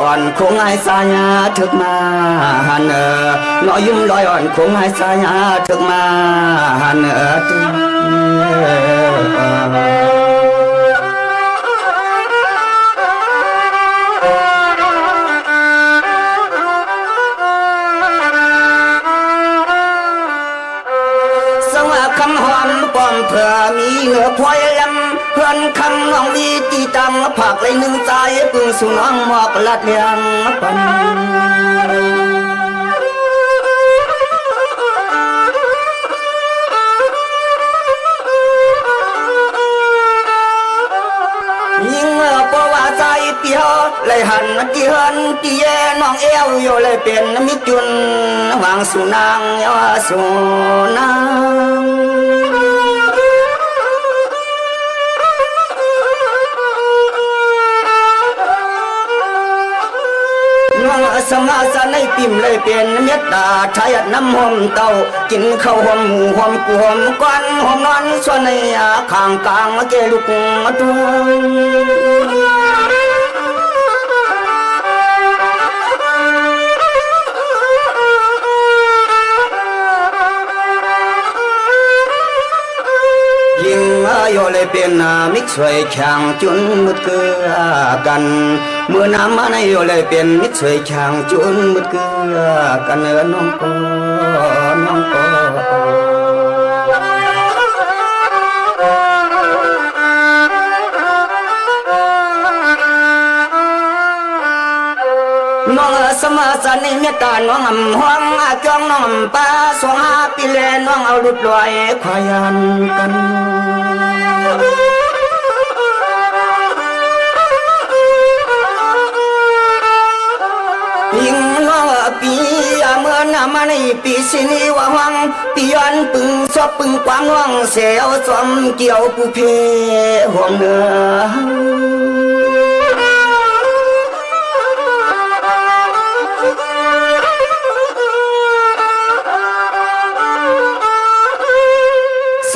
อ่อนคงไอ้สายาถึกมาหันน้อยยิ้มลอยอ่อนคงไอ้สายาถึกมาหันคำหอมป้อมเพื่อมีเหนือพวยลำเพื่อนคำน้องมีตีตังผักเลยหนึ่งใจปึงสุน้องหมอกลัดเลียงปันยิ่งเพราะว่าใจเปียวเลยหันที่เฮินที่แย่น้องเอวอยู่เลยเป็นมิจุนวางสุนางยาสุนางสมาสในปิ่มเลยเป็นเม็ดตาชายน้ำหอมเต้ากินข้าวหอมหมูหอมกูหอมก้อนหอมนอนส่วนในข้างกลางเกลุกมาตัวยิ่งโยเลยเป็นมิตรสวยแข่งจุนมุดเกือกันเมื่อน้ำมาในโยเลยเป็นมิตรสวยแข่งจุนมุดเกือกันน้องก็น้องก็น้องสมาสนิเมตตาน้องอำห้องอาจ้องน้องป้าสวงหาปีเลน้องเอาลุดลอยควายันกันยิงน้องปีเมื่อนามาในปีสินีว่าหวังปีย้อนปึงซบปึงกวางห้องเสียวสมเกี่ยวผู้เพห่วงเนื้อ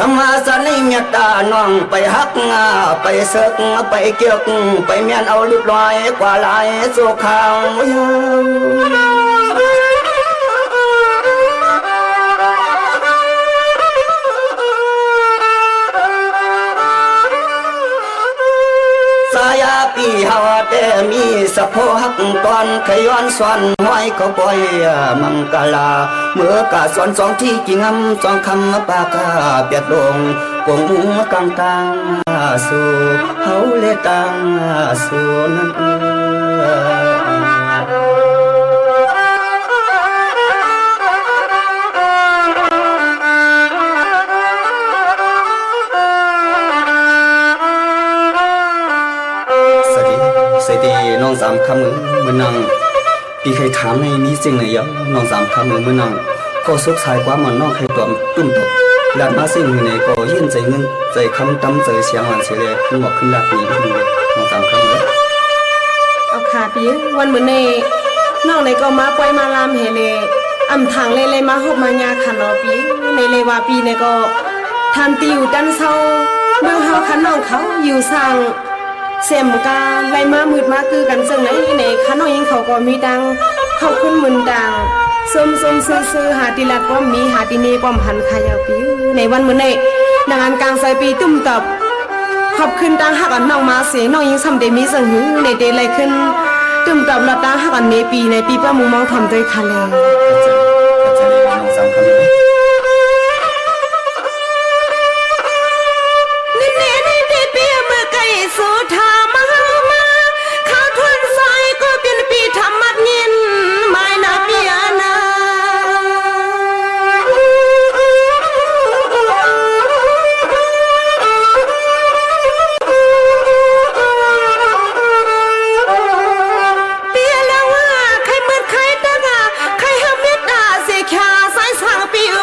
สมาสนิเมตตาน้องไปหักไปเสกไปเกี่ยวไปเมียนเอาลุดลอยกว่าลายโซขาวสายาปีหาแต่มีสะโพหักตอนขย้อนสวนห้อยเขาปล่อยมังกลาเมื่อกะสวนสองที่กิ่งสองคำปากาเปียดลงกงมุงกลางกลางสู่เฮาเลตังสู่นั้นสตีน้องสามคำมือนังปีเคยถามในมีสิ่งไหนยังน้องสามคำมือนังก็สุขสายกว่ามันน้องเคยตัวตุ้มตกหลัดมาสิ่งไหนก็ยื่นใจเงินใจคำตั้มใจเสียงหวานเสียเลยขึ้นบอกขึ้นหลักนี้ขึ้นเลยน้องสามคำเลยเอาขาปีวันเหมือนในน้องในก็มาปล่อยมาลามเฮเลอำทางเลยมาหกมายาขันเอาปีในเลยว่าปีในก็ทันตีอยู่ดันเศร้าเมื่อเฮาขันน้องเขาอยู่สร้างเสียมกาไล่มามืดมาคือกันซึ่งในข้าน้อยยิงเขาก็มีดังเขาขึ้นมืนดังส้มซื้อหาติลัดป้อมมีหาติเนป้อมหันขายาวปีในวันเหมือนในนางกลางใส่ปีตุ้มตบขอบขึ้นดังหักอันน้องมาเสียน้องยิงซ้ำเดมีสังหือในเดลัยขึ้นตุ้มตบละดังหักอันเนปีในปีป้ามุงมองทำด้วยคาเลน้องสามคำสุธามาข้าทวนใส่ก็เป็นปีธรรมัดยินไม่นาเปียนาเปียแล้วว่าใครเหมือนใครตั้งใครห้ามเมตตาเสียขาสายสางปีอุ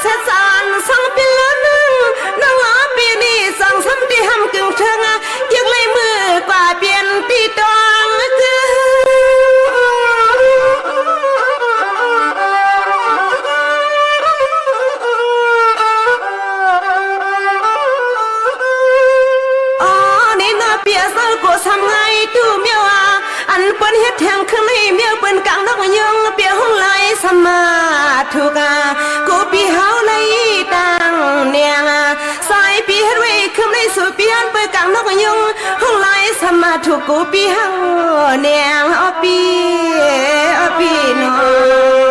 เสสานสังปีละนึงน้องล้อปีนี้สั่งซ้ำที่ห้ำกึ่งเชิงยังเลยมือกว่าเปลี่ยนตีตองทำไงตู้เมียวอันเปิ้นเฮ็ดแทงขึ้นให้เมียวเปิ้นกลางนกยังเปียห้องไหลสมาถูกกูปีเฮาไหลตังเนียงสายปีเฮ็ดไว้ขึ้นในสู่ปีอันเปิ้นกลางนกยังห้องไหลสมาถูกกูปีเฮาเนียงอปีน้อง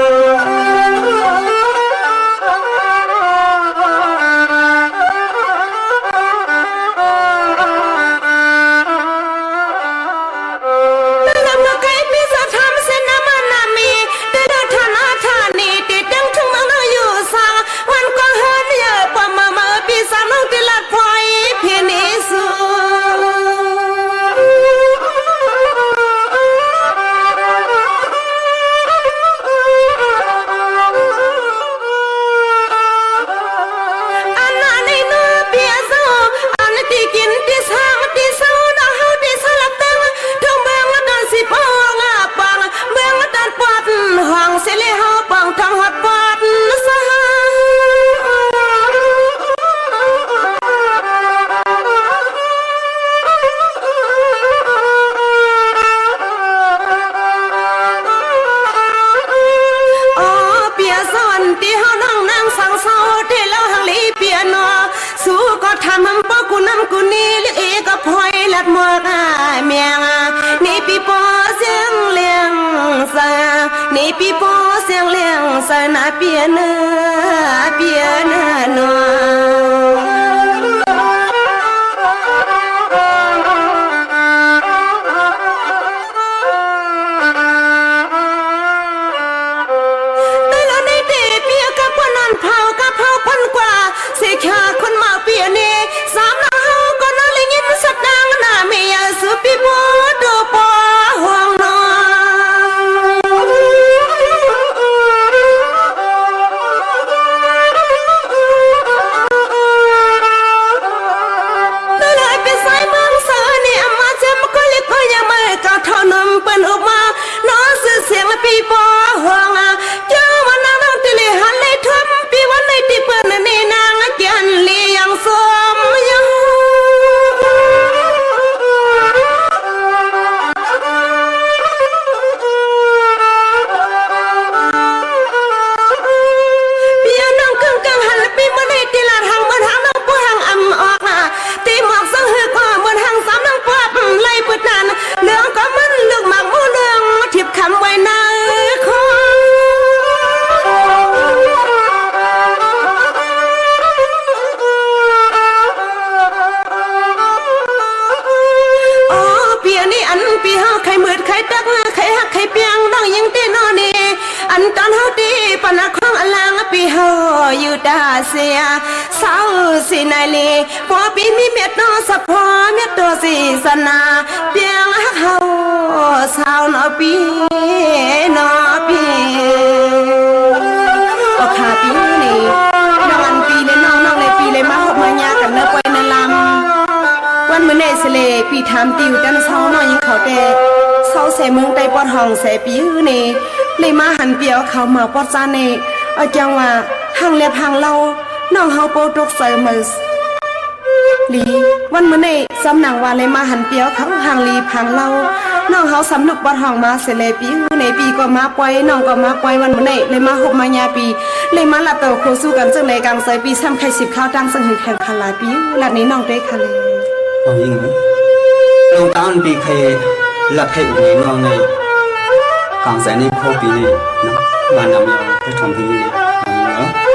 ปีโป้เสียงเลี้ยงสนาเปียเนนอแต่ละในเตเปียกับคนนั้นเผากับเผาพันกว่าเสียขาคนมาเปียเนสามนาเฮาก็น่าเลยยินสักดังหน้าเมียสุปีโป้ดูปอห่วงนอปีปอห่วงเจ้าวันนั้นต้องติลิหันเลยทุ่มปีวันในที่เปิ้นนี่นางเกียนเลี้ยงสมยังปีน้องกึ่งหันปีวันในที่ลาดหางบนหางน้องปูหางอ่ำออกตีหมอกสังหือก็บนหางสามน้องปอบไล่ปุดนันเรื่องก็มันลึกหมากมูเรื่องทิพคำไว้นาปีเฮาใครมืดใครตักใครหักใครเปียงน้องยิงตีนอนี่อันตอนเฮาตีปนักของอลางปีเฮาอยู่ตาเสียสาวสินายลีพอปีมีเม็ดนอสะพอเม็ดตัวสีสนาเปียงหักเฮาสาวนอปีก็ขาปีนี่น้องอันปีเลยน้องเลยปีเลยมาหกมายากันเนื้อไปในลำวันเมื่อในเสลปีถามติวจันเช้าน้อยยิงเขาแต่เช้าเสเมืองไตปอดห้องเสปีนี่เลยมาหันเปียวเขามาปอดจานนี่เอาจังว่าหังเล็บหังเล่าน้องเฮาโปตกเสมือลีวันเมื่อในสำนังว่าเลยมาหันเปียวเขาหังลีพังเล่าน้องเฮาสำนึกปอดห้องมาเสลปีในปีก็มาปล่อยน้องก็มาปล่อยวันเมื่อในเลยมาหกมายาปีเลยมาลับเต่าโคสู้กันจังเลยกลางเสปีซ้ำใครสิบข้าวตั้งสังหือแข่งพลายปีลัดนี้น้องได้ค่ะเลยเอายิงไหมลงตามปีใครหลับให้อุ่นน้องในกลางแสนนี่พ่อปีนี่นะบ้านนำยาวไปทำที่นี่เอายิงเหรอ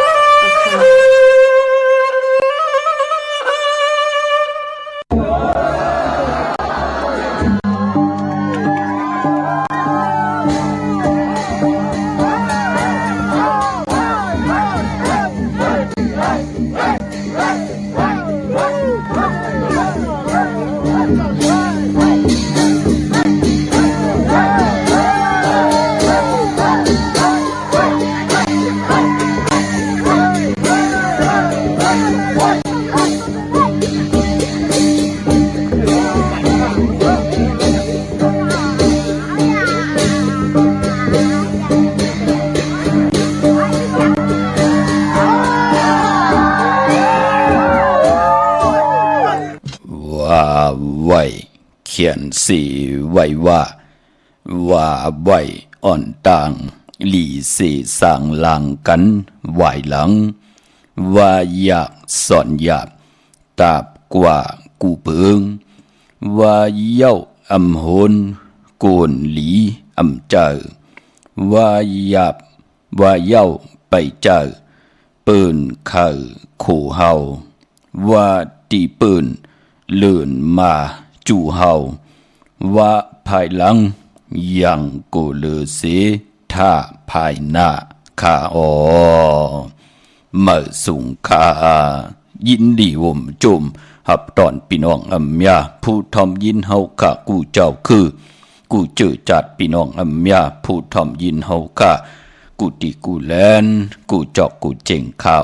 ขียนสีไว้ว่าไว้อ่อนต่างหลีสีสร้างหลังกันไหวหลังว่าอยากสอนอยากตาบกว่ากูเปิงว่าเย้าอำโหนโกนหลีอำเจอว่าหยาบว่าเย้าไปเจอปืนเขาขู่เฮาว่าตีปืนเลื่อนมาจู่เฮาว่าภายหลังยังกูเลือเสียถ้าภายหน้าข้าเมื่อสุงคายินดีวมจุมหับตอนพี่น้องอำยาผู้ทอมยินเฮาข้ากูเจ้าคือกูเจอจัดพี่น้องอำยาผู้ทอมยินเฮาข้ากูตีกูแลนกูจอกกูเจ๋งข้า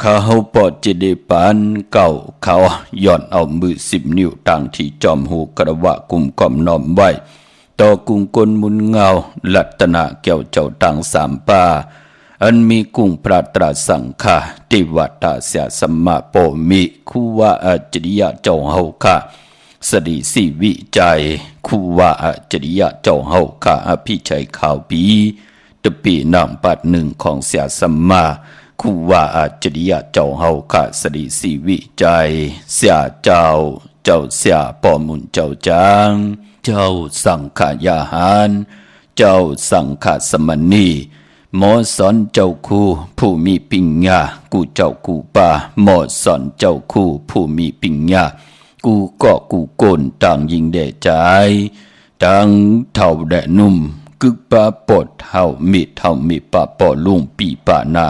ข้าเฮาปอดจะได้ปานเก่าเขาย้อนเอามือ10 นิ้วตั้งที่จอมหูกระวะกุมกอมน้อมไว้ต่อกุงกลมุนเงาลัตนาแก้วเจ้าตัง3 ป่าอันมีกุ้งปราตราสังฆาติวัตตาเสียสัมมาโปมิคูว่าอัจฉริยะเจ้าเฮาค่ะสดีสีวิจัยคูว่าอัจฉริยะเจ้าเฮาค่ะอภิชัยข่าวปีตะปีนางปัด1ของเสียสัมมาคูว่าอัจฉริยะเจ้าเฮาค่ะสดีสีวิจัยเสียเจ้าเสียปอมุนเจ้าจางเจ้าสังขายาหารเจ้าสังขสมณีหมอสอนเจ้าคู่ผู้มีปิญญากูเจ้ากูป่าหมอสอนเจ้าคู่ผู้มีปิญญากูก็กูโกนต่างยิงแด่ใจต่างเท่าแด่นุ่มกึกปาปดเท่ามีปาปอลุงปีป่านา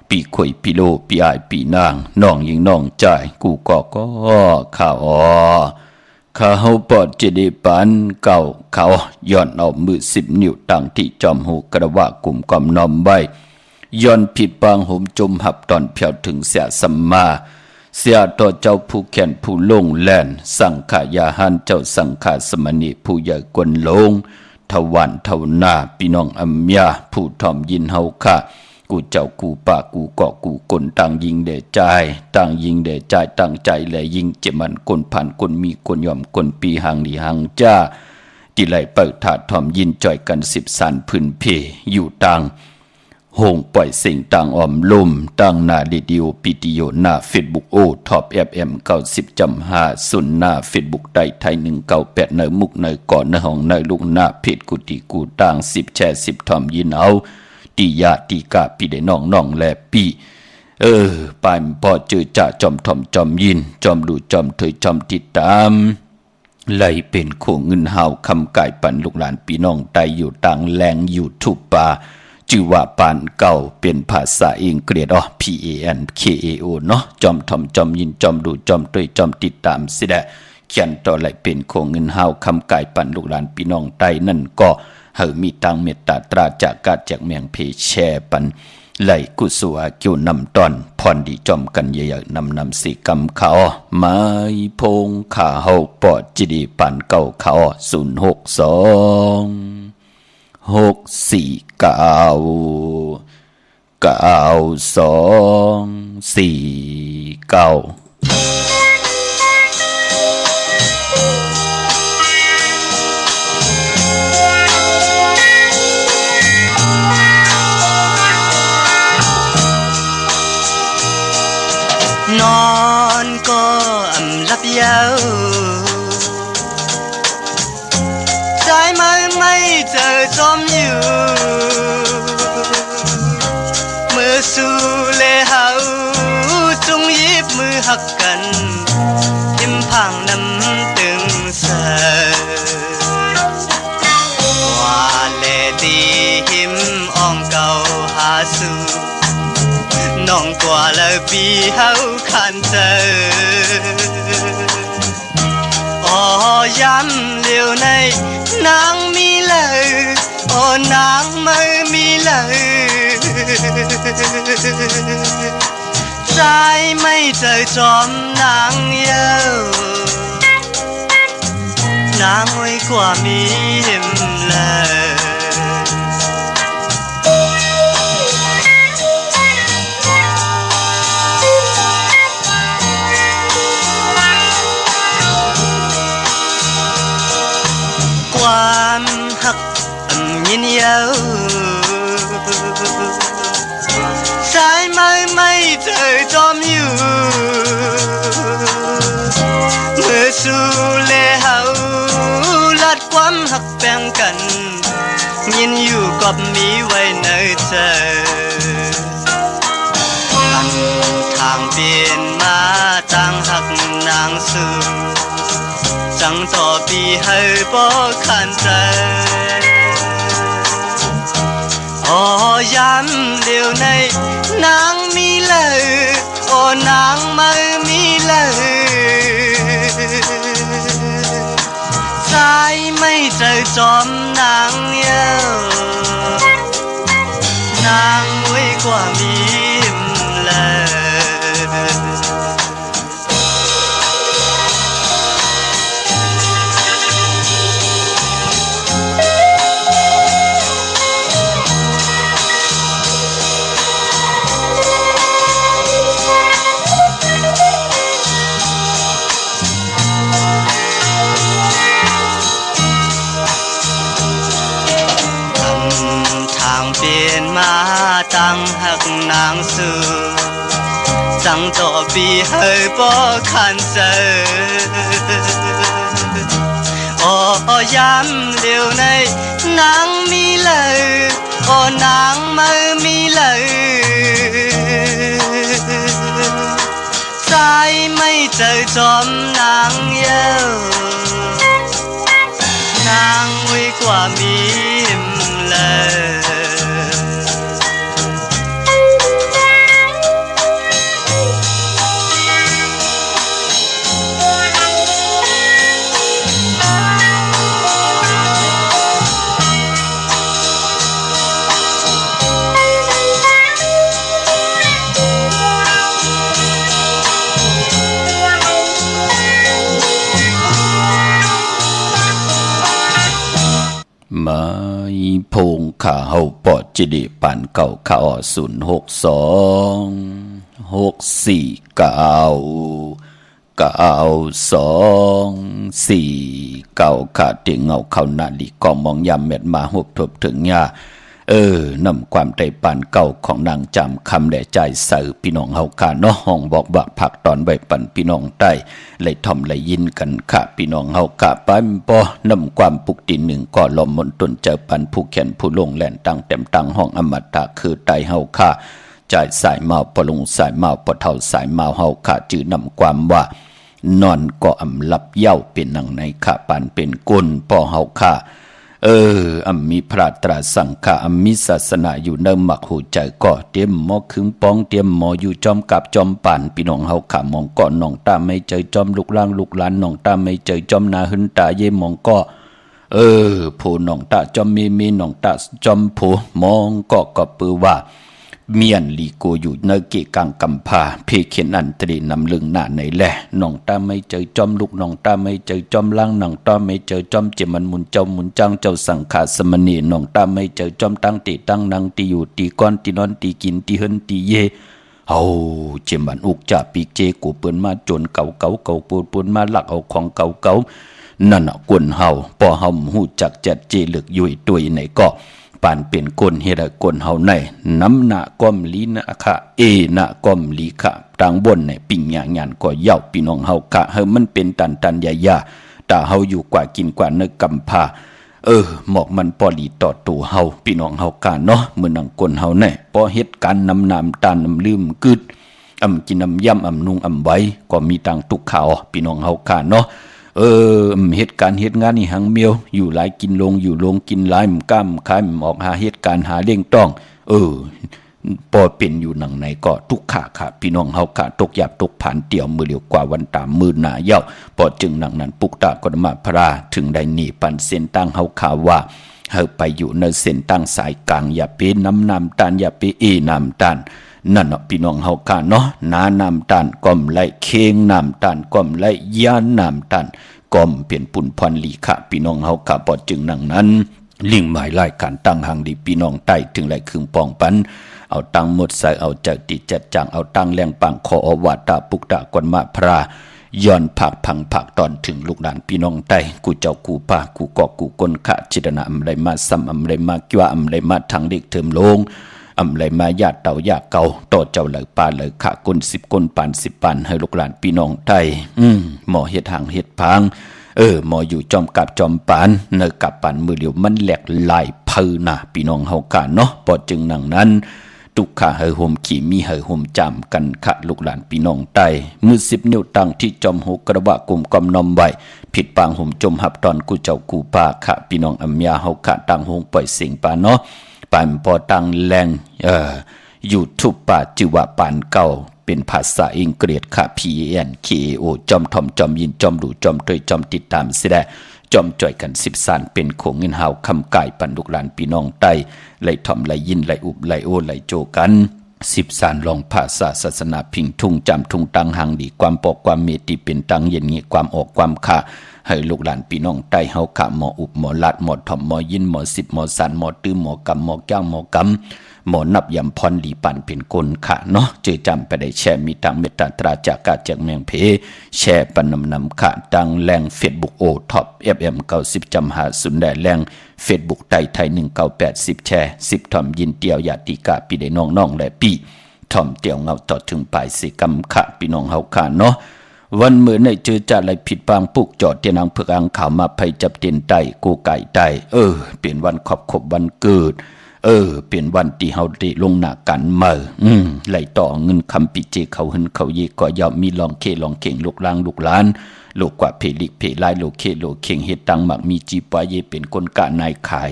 ปีข่อยปีโลปีอายปีนางน้องยิงน้องใจกูก็ข่าวข้าเฮาปอดจะได้ปานเก่าเขาย้อนเอามือ10 นิ้วตั้งที่จอมหูกระวะกลุ่มกอมน้อมไว้ย้อนผิดบางห่มจมหับตอนเพียวถึงเสียสัมมาเสียต่อเจ้าผู้แขนผู้ลงแลนสังขายาหันเจ้าสังขาสมณีผู้ใหญ่กวนลงทวันทวนาพี่น้องอัมยาผู้ทอมยินเฮาค่ะกูเจ้ากูป่ากูเกาะกูกลต่างยิงเดใจต่างยิงเดใจต่างใจแลยิงเจมันกลผ่านกลมีกลยอมกลปีหังดีหังจ้าที่ไหลเปิดถาดทอมยินจ่อยกัน10 สันพื้นเพอยู่ต่างโฮงปล่อยสิ่งต่างออมลุ่มต่างหน้าดิดิโอปิติโยหน้าเฟซบุ๊กโอท็อปFM 90.5สุนหน้าเฟซบุ๊กไต้ไทย198เนมุกเนก่อนเนห้องเนลูกหน้าเพจกุฏิกูต่าง10 แชร์10ทอมยินเอาตียาตีกาปีได้น้องแลปีปานพอเจอจ่าจอมทอมจอมยินจอมดูจอมเถยจอมติดตามไหลเป็นโคเงินหาวคำกายปันลูกหลานพี่น้องไตอยู่ต่างแรงอยู่ทุบป่าจื่อว่าปานเก่าเป็นภาษาอังกฤษPANKAO เนาะจอมทอมจอมยินจอมดูจอมเถยจอมติดตามสิได้เขียนต่อไหลเป็นโคเงินหาวคำกายปันลูกหลานพี่น้องไตนั่นก็เฮามีตังเมตตาตราจากกาดจากเมียงเพแชปันไหลกุศลเกี่ยวนำตอนพรดีจอมกันเยอะนำสิกำเขาไม้พงขาเฮาปอดจิดีปันเก่าเขา062 นอนก็หลับยาวใจไม่เจอจอมอยู่มือสู่เลเฮาจงยิบมือหักกันยิ้มพังน้ำตึงเสว่าเลดีหิมอ่องเก่าหาสู่น้องกว่าแล้วปีเฮาขันเจอย้ำเลี้ยวในนางมีเลยนางไม่มีเลยใจไม่เจอจอมนางเยานางไว้กว่ามีหิมเลย เจอจอมอยู่เมื่อสู่เลเฮาลัดความหักแบ่งกันยินอยู่กับมีไว้ในใจอันทางเปลี่ยนมาต่างหักนางสู่จังต่อปีให้บ่ขันใจยามเดียวในนางมีเลยนางไม่มีเลยสายไม่เจอจอมนางเยานางไว้กว่ามีเลยเปลี่ยนมาตั้งหักนางสู่จังต่อปีให้บ่ขันเจอยามเดียวในนางมีเลยนางไม่มีเลยใจไม่เจอจอมนางเยานางไว้กว่ามีเลยมาพงข่าเฮาปอดจิดิปันเก่าข่า062649224ขาเตียงเงาเข้านาลีกองมองยามเม็ดมาหุบทบถึงยานำความใจปานเก่าของนางจำคำแด่ใจใส่พี่น้องเฮาค่ะเนาะห้องบอกบักผักตอนใบปันพี่น้องใต้เลยทอมเลยยินกันค่ะพี่น้องเฮาค่ะไปบ่นำความปุกตีหนึ่งก็ลมมนตนเจอปันผู้เขียนผู้ลงแหลนตั้งเต็มตั้งห้องอมตะคือไตเฮาค่ะใจสายเมาปลงสายเมาปะเท่าสายเมาเฮาค่ะจื้อนำความว่านอนก็อำลับเย้าเป็นนังในค่ะปานเป็นกุลป่อเฮาค่ะมีพระตราสังฆามีศาสนาอยู่ในหมักหูใจก็เตรียมหมอขึงป้องเตรียมหมออยู่จอมกับจอมป่านพี่น้องเฮาขามองก่อนน้องตาไม่เจอจอมลูกล่างลูกหลานน้องตาไม่เจอจอมนาหึนตาเย่มองก็ผู้น้องตาจอมมีน้องตาจอมผู้มองก็ปือว่าเมียนลีโกอยู่ในเกกังกัมพาเพเขียนอันตรีนำลึงหน้าในแหละน้องตาไม่เจอจอมลูกน้องตาไม่เจอจอมล่างน้องตาไม่เจอจอมเจมันมุนเจ้ามุนจังเจ้าสังขาสมณีน้องตาไม่เจอจอมตั้งตีตั้งนางตีอยู่ตีก้อนตีนอนตีกินตีเฮินตีเยเอาเจมันอุกจ่าปีเจกูเปิ้นมาจนเก่าปูนมาลักเอาของเก่านั่นน่ะกวนเฮาปอเฮาหูจักจัดเจลึกยุ่ยตุยไหนก็ปานเป็นก้นเฮดก้นเฮาในน้ำหน้าก้มลีนะคะหน้าก้มลีค่ะทางบนในปิ่งหยานก็เย่าพี่น้องเฮาค่ะเฮามันเป็นตันยาตาเฮาอยู่กว่ากินกว่าเนื้อกำพาหมอกมันปอลีต่อตัวเฮาพี่น้องเฮาค่ะเนาะมื้อนังก้นเฮาในพอเฮ็ดการนำตาลน้ำลืมกึดกินน้ำย่ำนุ่งไว้ก็มีตังตุกข่าวพี่น้องเฮาค่ะเนาะเหตุการณ์เหตุงานนี่หังเมียวอยู่หลายกินลงอยู่ลงกินหลายมก้ามขายมออกหาเหตุการณ์หาเลี้ยงต้องปอเป็นอยู่หนังไหนก็ทุกขาค่ะพี่น้องเฮาค่ะตกหยาบตกผ่านเตี่ยวมือเดียวกว่าวันตามมือหนาเย้าปอจึงหนังนั้นปุกตากฎมาพระถึงได้หนีปันเส้นตั้งเฮาข่าวว่าเฮาไปอยู่ในเส้นตั้งสายกลางอย่าไปน้ำตาลอย่าไปน้ำตาลนั่นพี่น้องเฮาค่ะเนาะน้ำตาลก้มไหลเคียงน้ำตาลก้มไหลย่านน้ำตาลก้มเปลี่ยนปุ่นพรลีค่ะพี่น้องเฮาค่ะปอจึงหนังนั้นลิงหมายไล่การตั้งหางดีพี่น้องใต้ถึงไหลครึ่งปองปันเอาตังหมดใส่เอาใจติจัดจังเอาตังแรงปังคออวาตาปุกตะกวนมาพระย้อนผักพังผักตอนถึงลูกหลานพี่น้องใต้กูเจ้ากูป่ากูกอกกูกนขะจิตนาอำไรมาซ้ำอำไรมากิ้วอำไรมาทางเด็กเถิมลง อำไรมาญาติเต่ายาเก่าต่อเจ้าเหลือปานเหลือขะก้น10ก้นปาน10ปานให้ลูกหลานพี่น้องไทยหมอเฮ็ดหางเฮ็ดพางหมออยู่จอมกับจอมปานเนอกับปานมือเดียวมันแหลกลายเพิ่นน่ะพี่น้องเฮากะเนาะปอจึงหนังนั้นตุกขะเฮอห่มขี่มีเฮอห่มจำกันขะลูกหลานพี่น้องไตมือ10นิ้วตั้งที่จอมหูกระบะกลุ่มกอมนอมไว้ผิดปางห่มจมหับตอนกูเจ้ากูปาขะพี่น้องอัมยาเฮากะตั้งหงปล่อยเสียงปาเนาะปานพอตั้งแรงอยู่ทุบป่าจือว่าปานเก่าเป็นภาษาอังกฤษค่ะ PANKAO จอมทอมจอมยินจอมดูจอมตยจอมติดตามสิได้จอมจ่อยกัน10สานเป็นโขงเงินหาวคำกายปันลูกหลานพี่น้องไตไหลทอมไหลยินไหลอุบไหลโอไหลโจกัน10สานลองภาษาศาสนาพิงทุ่งจำทุ่งตังหังดีความปอกความเมติเป็นตังเย็นงี้ความออกความค่ะให้ลูกหลานพี่น้องไตเฮาขะหมออุบหมอลัดหมอทอมหมอยินหมอ10หมอสานหมอตื้อหมอกำหมอแก้วหมอกำหมอนับยำพรดีปันเป็นกลค่ะเนาะเจอจำไปได้แชร์มีตังเมตตาตราจากกาจากเมืองเพแชร์ปันนำค่ะตังแรงเฟซบุ๊กโอท็อป FM 90จำหาสุนได้แรงเฟซบุ๊กไทย1980แชร์10ทอมยินเตียวญาติกาพี่ได้น้องๆและพี่ทอมเตียวเงาต่อถึงปลายสิกรรมค่ะพี่น้องเฮาค่ะเนาะวันเมื่อในเจอจ่าไรผิดบางปุกจอดเตียนังเพือกอังข่าวมาภัยจับเตียนไตกูไก่ไตเปลี่ยนวันขอบวันเกิดเปลี่ยนวันที่เฮาได้ลงหน้ากันมาไหลต่อเงินคำปิเจเขาหึนเขาเยก็ยอมมีลองเคลองเข่งลูกลางลูกหลานโลกกว่าเพลิกเพลายโลเคโลเข่งเฮ็ดตังหมักมีจีปะเยเป็นคนกะนายขาย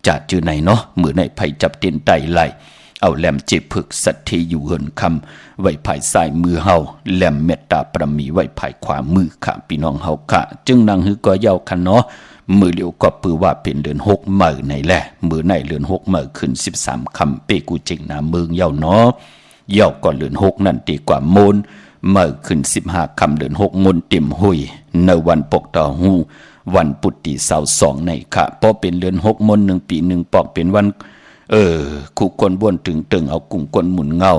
จัดจื้อไหนเนาะมื้อในภัยจับเตียนไตไหลเอาแหลมเจ็บผึกสัตย์อยู่เหินคำไว้ภายซ้ายมือเฮาแหลมเมตตาประมีไว้ภายขวามือค่ะพี่น้องเฮาค่ะจึงนางฮือก็ยาวคันเนาะมือเลียวก็ปือว่าเป็นเดือน6มื้อในแหละมือในเดือน6มื้อขึ้น13คำเปกูเจงนาเมืองยาวเนาะยาวก่อนเดือน6นั่นดีกว่าโมนมื้อขึ้น15คำเดือน6มนเต็มหุยในวันปกต่อหูวันปุตติ22ในค่ะพอเป็นเดือน6มน1ปี1ปอกเป็นวันคู่คนบ้วนถึงเอากุ้งกวนหมุนเงา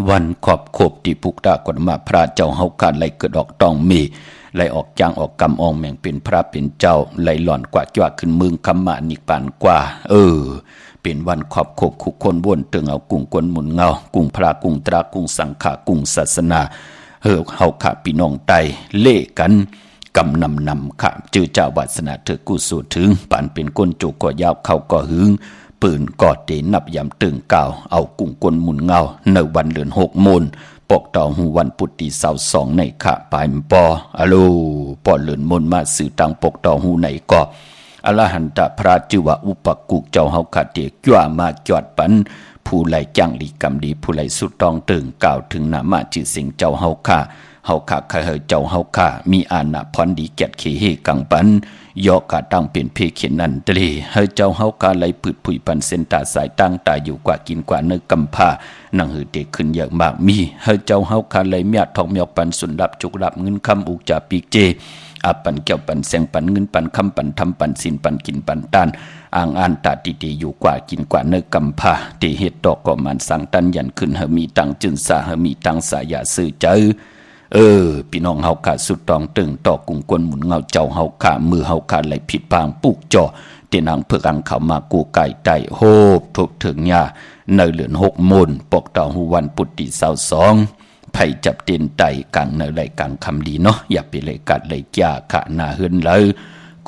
วันขอบโคบที่พุกตากฎมาพระเจ้าเฮาการไหลเกิดออกต้องมีไหลออกจางออกกำอองแม่งเป็นพระเป็นเจ้าไหลหล่อนกว่าจ้าขึ้นเมืองคำมานิปานกว่าเป็นวันขอบโคบคู่คนบ้วนถึงเอากุ้งกวนหมุนเงากุ้งพระกุ้งตรากุ้งสังฆากุ้งศาสนาเฮาขาพี่น้องไตเล่กันกำนำค่ะจื้อเจ้าวาสนาเถอกูสู่ถึงปานเป็นก้นโจกก็ยาวเข้าก็หึงปืนกอดเตนับยำตึงก่าวเอากุ้งกลหมุนเงาในวันเดือน6มูลปกต่อหูวันปุตติ22ในขะปายปออะโลปอเลือนมนมาสื่อตังปกต่อหูในก็อรหันตพระจิวะอุปกุกเจ้าเฮาคาเตจ้ามาจอดปันผู้ไหลจังลีกำดีผู้ไหลสุดตองตึงกล่าวถึงนามาจิสิงเจ้าเฮาคาเฮาคาเฮเจ้าเฮาคามีอานาพรดีแก่เขเฮกังปันยอกาตั้งเป็นเพเขียนนันตรีเฮเจ้าเฮากาไหลพืดผุยปันเส้นตาสายตั้งตายอยู่กว่ากินกว่าเนื้อกำผ้านังหือเด็กขึ้นอย่างมากมีเฮเจ้าเฮากาไหลเมียทองเมียปันสุนรับจุกรับเงินคำอุกจาปีกเจอาปันเกี่ยวปันแสงปันเงินปันคำปันทำปันสินปันกินปันตานอ่างอ่านตาตีอยู่กว่ากินกว่าเนื้อกำผ้าเตเฮ็ดดอกก็มันสังตันยันขึ้นเฮมีตังจึนสาเฮมีตังสายาซื้อเจอพี่น้องเฮาขาสุดตองตึงต่อกุ้งกวนหมุนเงาเจ้าเฮาขามือเฮาขาไหลผิดพางปุกจ่อเตนังเพื่อกังเข้ามากูไก่ไตโฮบทุบถึงยาในเดือน6มูลปกต่อหูวันปุตติ22ไผจับเตียนไตกลางในไหลกลางคำดีเนาะอย่าไปเลยกัดเลยยาขะหน้าเฮือนเลย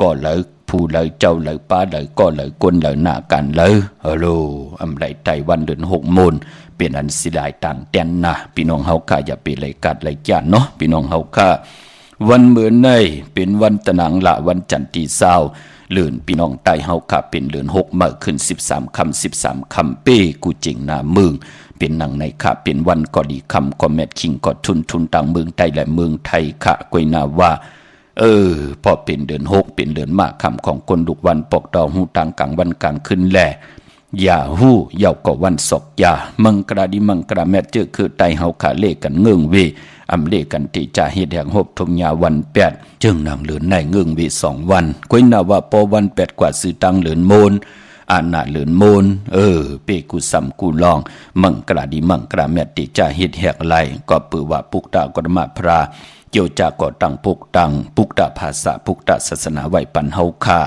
ก็เลยผู้เลยเจ้าเลยป้าเลยก็เลยกวนเลยหน้ากันเลยฮัลโหลอำไรไตวันเดือน6มูลเป็นอันสิได้ต่างแตนนะพี่น้องเฮาค่าอย่าไปเลยกัดเลยจานเนาะพี่น้องเฮาค่าวันเมื่อในเป็นวันตะหนังละวันจันทร์ที่20เลื่อนพี่น้องไตเฮาค่าเป็นเดือน6มื้อขึ้น13ค่ำเป้กูจริงหน้าเมืองเป็นหนังในค่าเป็นวันก็ดีคำก็แมทคิงก็ทุนต่างเมืองไทยและเมืองไทยค่ากวยนาว่าพอเป็นเดือน6เป็นเดือนมากคำของคนลูกวันปกดอกหูต่างกลางวันกลางคืนแลอย่าหู้เยาก็วันศกยามังกราดิมังกราแม่เจอคือไตเฮาขาเลกันเงื่องเวอำเลกันที่จะเฮ็ดแห่งหบทงยาวัน8จึงนางเหลือนในเงื่องเว2วันก้อยนาว่าปอวัน8กว่าซื้อตังเหลือนโมนอานาเหลือนโมนเปกุสัมกูลองมังกราดิมังกราแม่ที่จะเฮ็ดแหกไหลก็ปือว่าปุกตากฎมาพระเกี่ยวจากก่อตั้งปุกตาภาษาปุกตาศาสนาไว้ปันเฮาค่า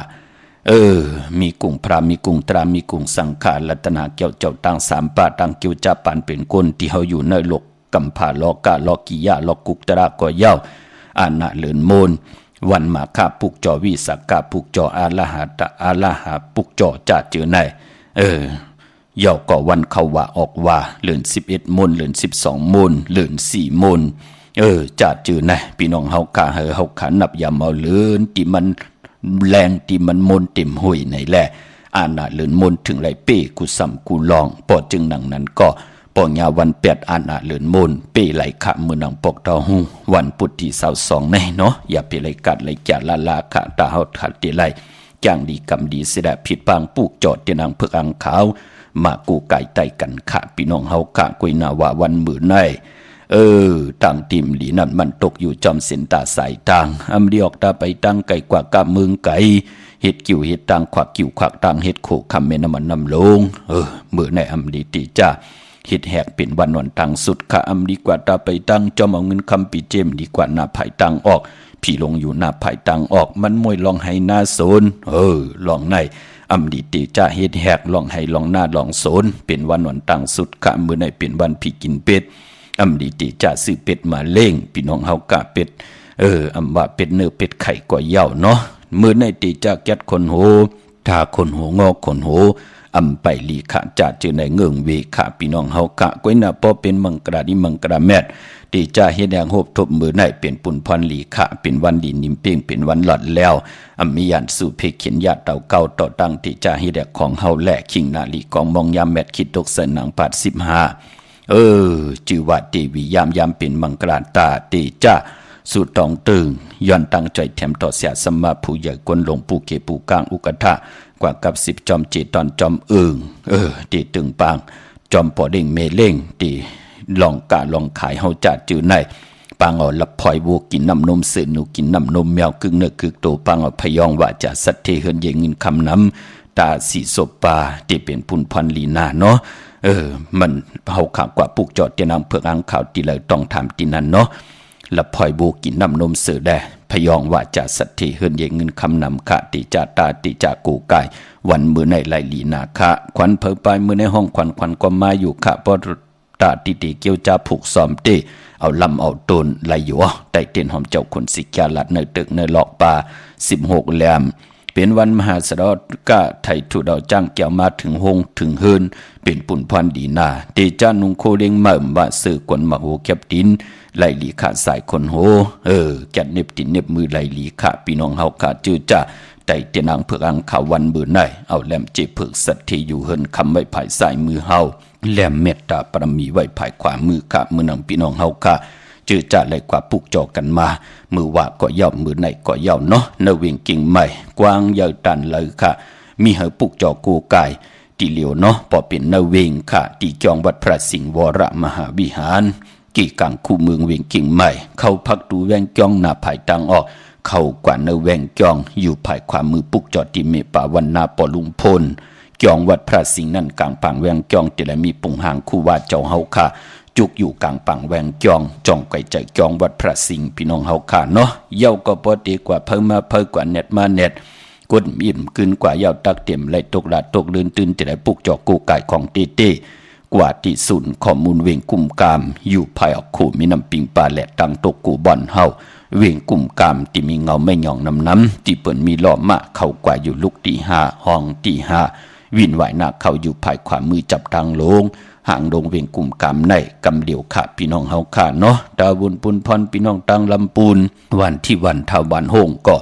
มีกุ้งพระมีกุ้งตรามีกุ้งสังขารรัตนาเกี่ยวเจ้าต่างสามป่าต่างเกี่ยวจาปานเป็นก้นที่เฮาอยู่ในโลกกำผาลอกะลอกิยาลอกุกตระก็เย้าอานะเลินโมนวันมาคาปุกจอวิสักกะปุกจออาลาหะตะอาลาหะปุกจอจะเจอไหนเย้าก็วันเขาว่าออกว่าเลิน11 มนเลิน12 มนเลิน4 มนจะเจอไหนพี่น้องเฮากะเฮาขันนับยามเอาเลินที่มันแรงที่มันมนเต็มหุยในแหละอาณาเลินมนถึงไรเป้กูซ้ำกูลองปอจึงหนังนั้นก็ปองยาวัน8อาณาเลินมนเป้ไหลขะมือหนังปอกเต้าหูวันพุธที่22ในเนาะอย่าไปไหลกัดไหลจัดลาขะตาเฮาขัดติไหลจ้างดีกำดีเสดผิดปางปูกจอดเตียนางเพิกอังขาวมากูไก่ไตกันขะพี่น้องเฮากะกุยนาวาวันมือในต่างติมหลีนั่นมันตกอยู่จอมเส้นตาสายต่างอำดีออกตาไปตั้งไก่กว่ากะเมืองไก่เฮ็ดกิ่วเฮ็ดต่างขวักกิ่วขวักต่างเฮ็ดโคคำเมน้ำมันน้ำลงมือในอำดีตีจ้าเฮ็ดแหกเป็นวันวันต่างสุดค่ะอำดีกว่าตาไปตั้งจอมเอาเงินคำปีเจมดีกว่าหน้าไผ่ต่างออกพี่ลงอยู่หน้าไผ่ต่างออกมันมวยลองให้หน้าโซนลองในอำดีตีจ้าเฮ็ดแหกลองให้ลองหน้าลองโซนเป็นวันวันต่างสุดค่ะมือในเป็นวันพี่กินเป็ดอำดีตีจะซื้อเป็ดมาเล่งพี่น้องเฮากะเป็ดอำว่าเป็ดเนื้อเป็ดไข่ก็เย่าเนาะมื้อในตีจะแก๊ดคนโหถ้าคนโหงอกคนโหอำไปลีขะจะเจอในเงื่องเวขะพี่น้องเฮากะก้อยน่ะพอเป็นมังกราดิมังกราแมดตีจะเฮ็ดแดงโหบทบมื้อในเป็นปุ่นพรลีขะเป็นวันดีนิ่มเป้งเป็นวันหลอดแล้วมียันสู่เพเขียนญาติเต่าเก่าต่อตั้งตีจะเฮ็ดแดงของเฮาแลคิงนาลีกองมองยามแมดคิดตกเสนหนังปัด15จือว่าเทวียามเป็นมังกราตาเตจ้าสุดตองตึงย้อนตั้งใจแถมต่อเสียสมมาผู้ใหญ่กวนหลงผู้เกผู้กลางอุกทะกว่ากับ10จอมเจตอนจอมตีตึงปางจอมปอเด้งเมเล่งตีลองกะลองขายเฮาจัดจือในปางเอาลับพลอยวัวกินน้ำนมเสือหนูกินน้ำนมแมวกึ่งเนื้อกึ่งโตปางเอาพยองว่าจะสัตเทเฮินเยงินคำน้ำตาสีศพปาที่เป็นพุนพันลีนาเนาะมันเฮาข่าวกว่าปุกจอดเตียนางเผือกอังข่าวตีเลยต้องทำตีนั้นเนาะละพลอยบูกินน้ำนมเสือได้พยองว่าจะสัตถิเฮินเยเงินคำนำคะติจาตาติจากูกายวันมือในไหลลีนาคะควันเพอไปมือในห้องควันก็มาอยู่คะปอตาติเกี่ยวจาผูกซ้อมเตเอาลำเอาต้นไหลอยู่ใต้เตียนหอมเจ้าคนสิกาลัดในตึกในหลอกป่า16แหลมเป็นวันมหาสดกะไทยถูดาวจ้างเกี่ยวมาถึงหงถึงเฮินเป็นปุ่นพันดีนาเตจานุงโคเด้งมาว่าสื่อกวนมาโหแคบดินไหลลีขาสายคนโหแกดเน็บตินเน็บมือไหลลีขาพี่น้องเฮาขาจื้อจ้าไต่เตียนางเผือกอังขาวันเบื่อไหนเอาแหลมเจ็บเผือกสัตที่อยู่เฮินคำไว้ภายสายมือเฮาแหลมเมตตาปรมีไว้ภายขวามือขามือนางพี่น้องเฮาขาจื้อจ้าไหลกว่าปุกจอกันมามือว่าก็ย่อมมือไหนก็ย่อมเนาะเนวิงกิ่งใหม่กว้างยาวตันเลยค่ะมีเหอปุกจอกูกายตีเหลียวเนาะพอเป็นเนวิงค่ะตีจองวัดพระสิงห์วรมหาวิหารกี่กังคู่เมืองเวียงกิ่งใหม่เข้าพักดูแวงจ้องหน้าภายตังออกเข้ากว่าเนแวงจ้องอยู่ภายขวามือปุกจอติเมป่าวันนาปอลุงพลจ้องวัดพระสิงห์นั่นกลางปางแวงจ้องแต่ละมีปุ่งหางคู่ว่าเจ้าเฮาค่ะจุกอยู่กลางปังแวงจ้องไก่ใจจ้องวัดพระสิงห์พี่น้องเฮาขาเนาะเย้าก็ปอดีกว่าเพิ่มมาเพิ่มกว่าเน็ตมาเน็ตกดอิ่มขึ้นกว่าเย้าตักเต็มไหลตกลาตกลื่นตื่นแต่ได้ปุกจอกูไก่ของเต้กว่าที่ศูนย์ข้อมูลเวงกุมกามอยู่ภายออกขู่มีน้ำปิงปลาแหลตังตกกูบ่อนเฮาเวงกุมกามที่มีเงาไม่หย่องน้ำที่เปิ่นมีล้อมะเข้ากว่าอยู่ลูกที่5ห้องที่5วินไหวหน้าเข้าอยู่ภายขวามือจับทางลงห่างดงเวียงกลุ่มกำในกำเดียวขาพี่น้องเฮาขาเนาะดาวุนปุนพรพี่น้องตังลำปูนวันที่วันทาวันโฮงก็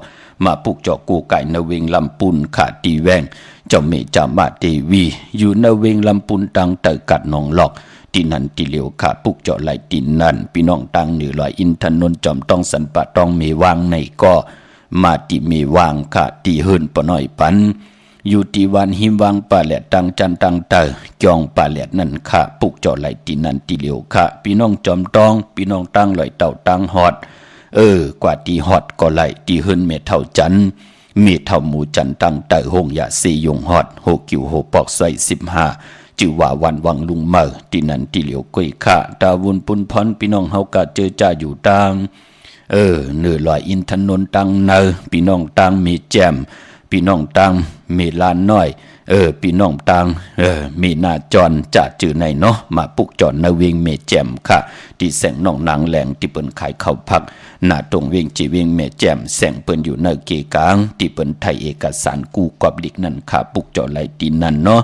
มาปลูกจอกูไก่นเวงลำปูนขาตีแวงเจ้าเมจามาเทวีอยู่นเวงลำปูนตังเตกัดนองหลอกที่นันที่เหลียวขาปลูกจอไหลตินนั่นพี่น้องตังเหนือลอยอินทนนท์จอมต้องสันปะต้องเมวางในก็มาติเมวางขาตีเฮินปะน้อยปันอยู่ที่วันหิมวังป่าแหลตังจันตังเตอจองป่าแหลนั่นค่ะปุกจอไหลตีนันตีเหลียวค่ะพี่น้องจอมตองพี่น้องตั้งลอยเต่าตั้งฮอดกว่าตีฮอดก็ไหลตีเฮินเมเท่าจันเมเท่าหมูจันตังเตอหงยาซียงฮอดโหกิวโหปอกใส่15จือว่าวันวังลุงเมอตีนันตีเหลียวก้อยค่ะดาวุนปุนพรพี่น้องเฮากะเจอจ้าอยู่ตังเนื้อลอยอินทนนท์ตังเนอพี่น้องตังมีแจม พี่น้องตังเมลานน้อยพี่น้องตังมีหน้าจรจะจือในเนาะมาปุกจอนนาเวงเมแจมค่ะที่แสงน้องนางแหลงที่เปิ้นขายข้าวผักหน้าตรงเวงจีเวงเมแจมแสงเปิ้นอยู่ในเกกลางที่เปิ้นไทยเอกสารกู้กอบดิกนั่นค่ะปุกจอไหลตีนั่นเนาะ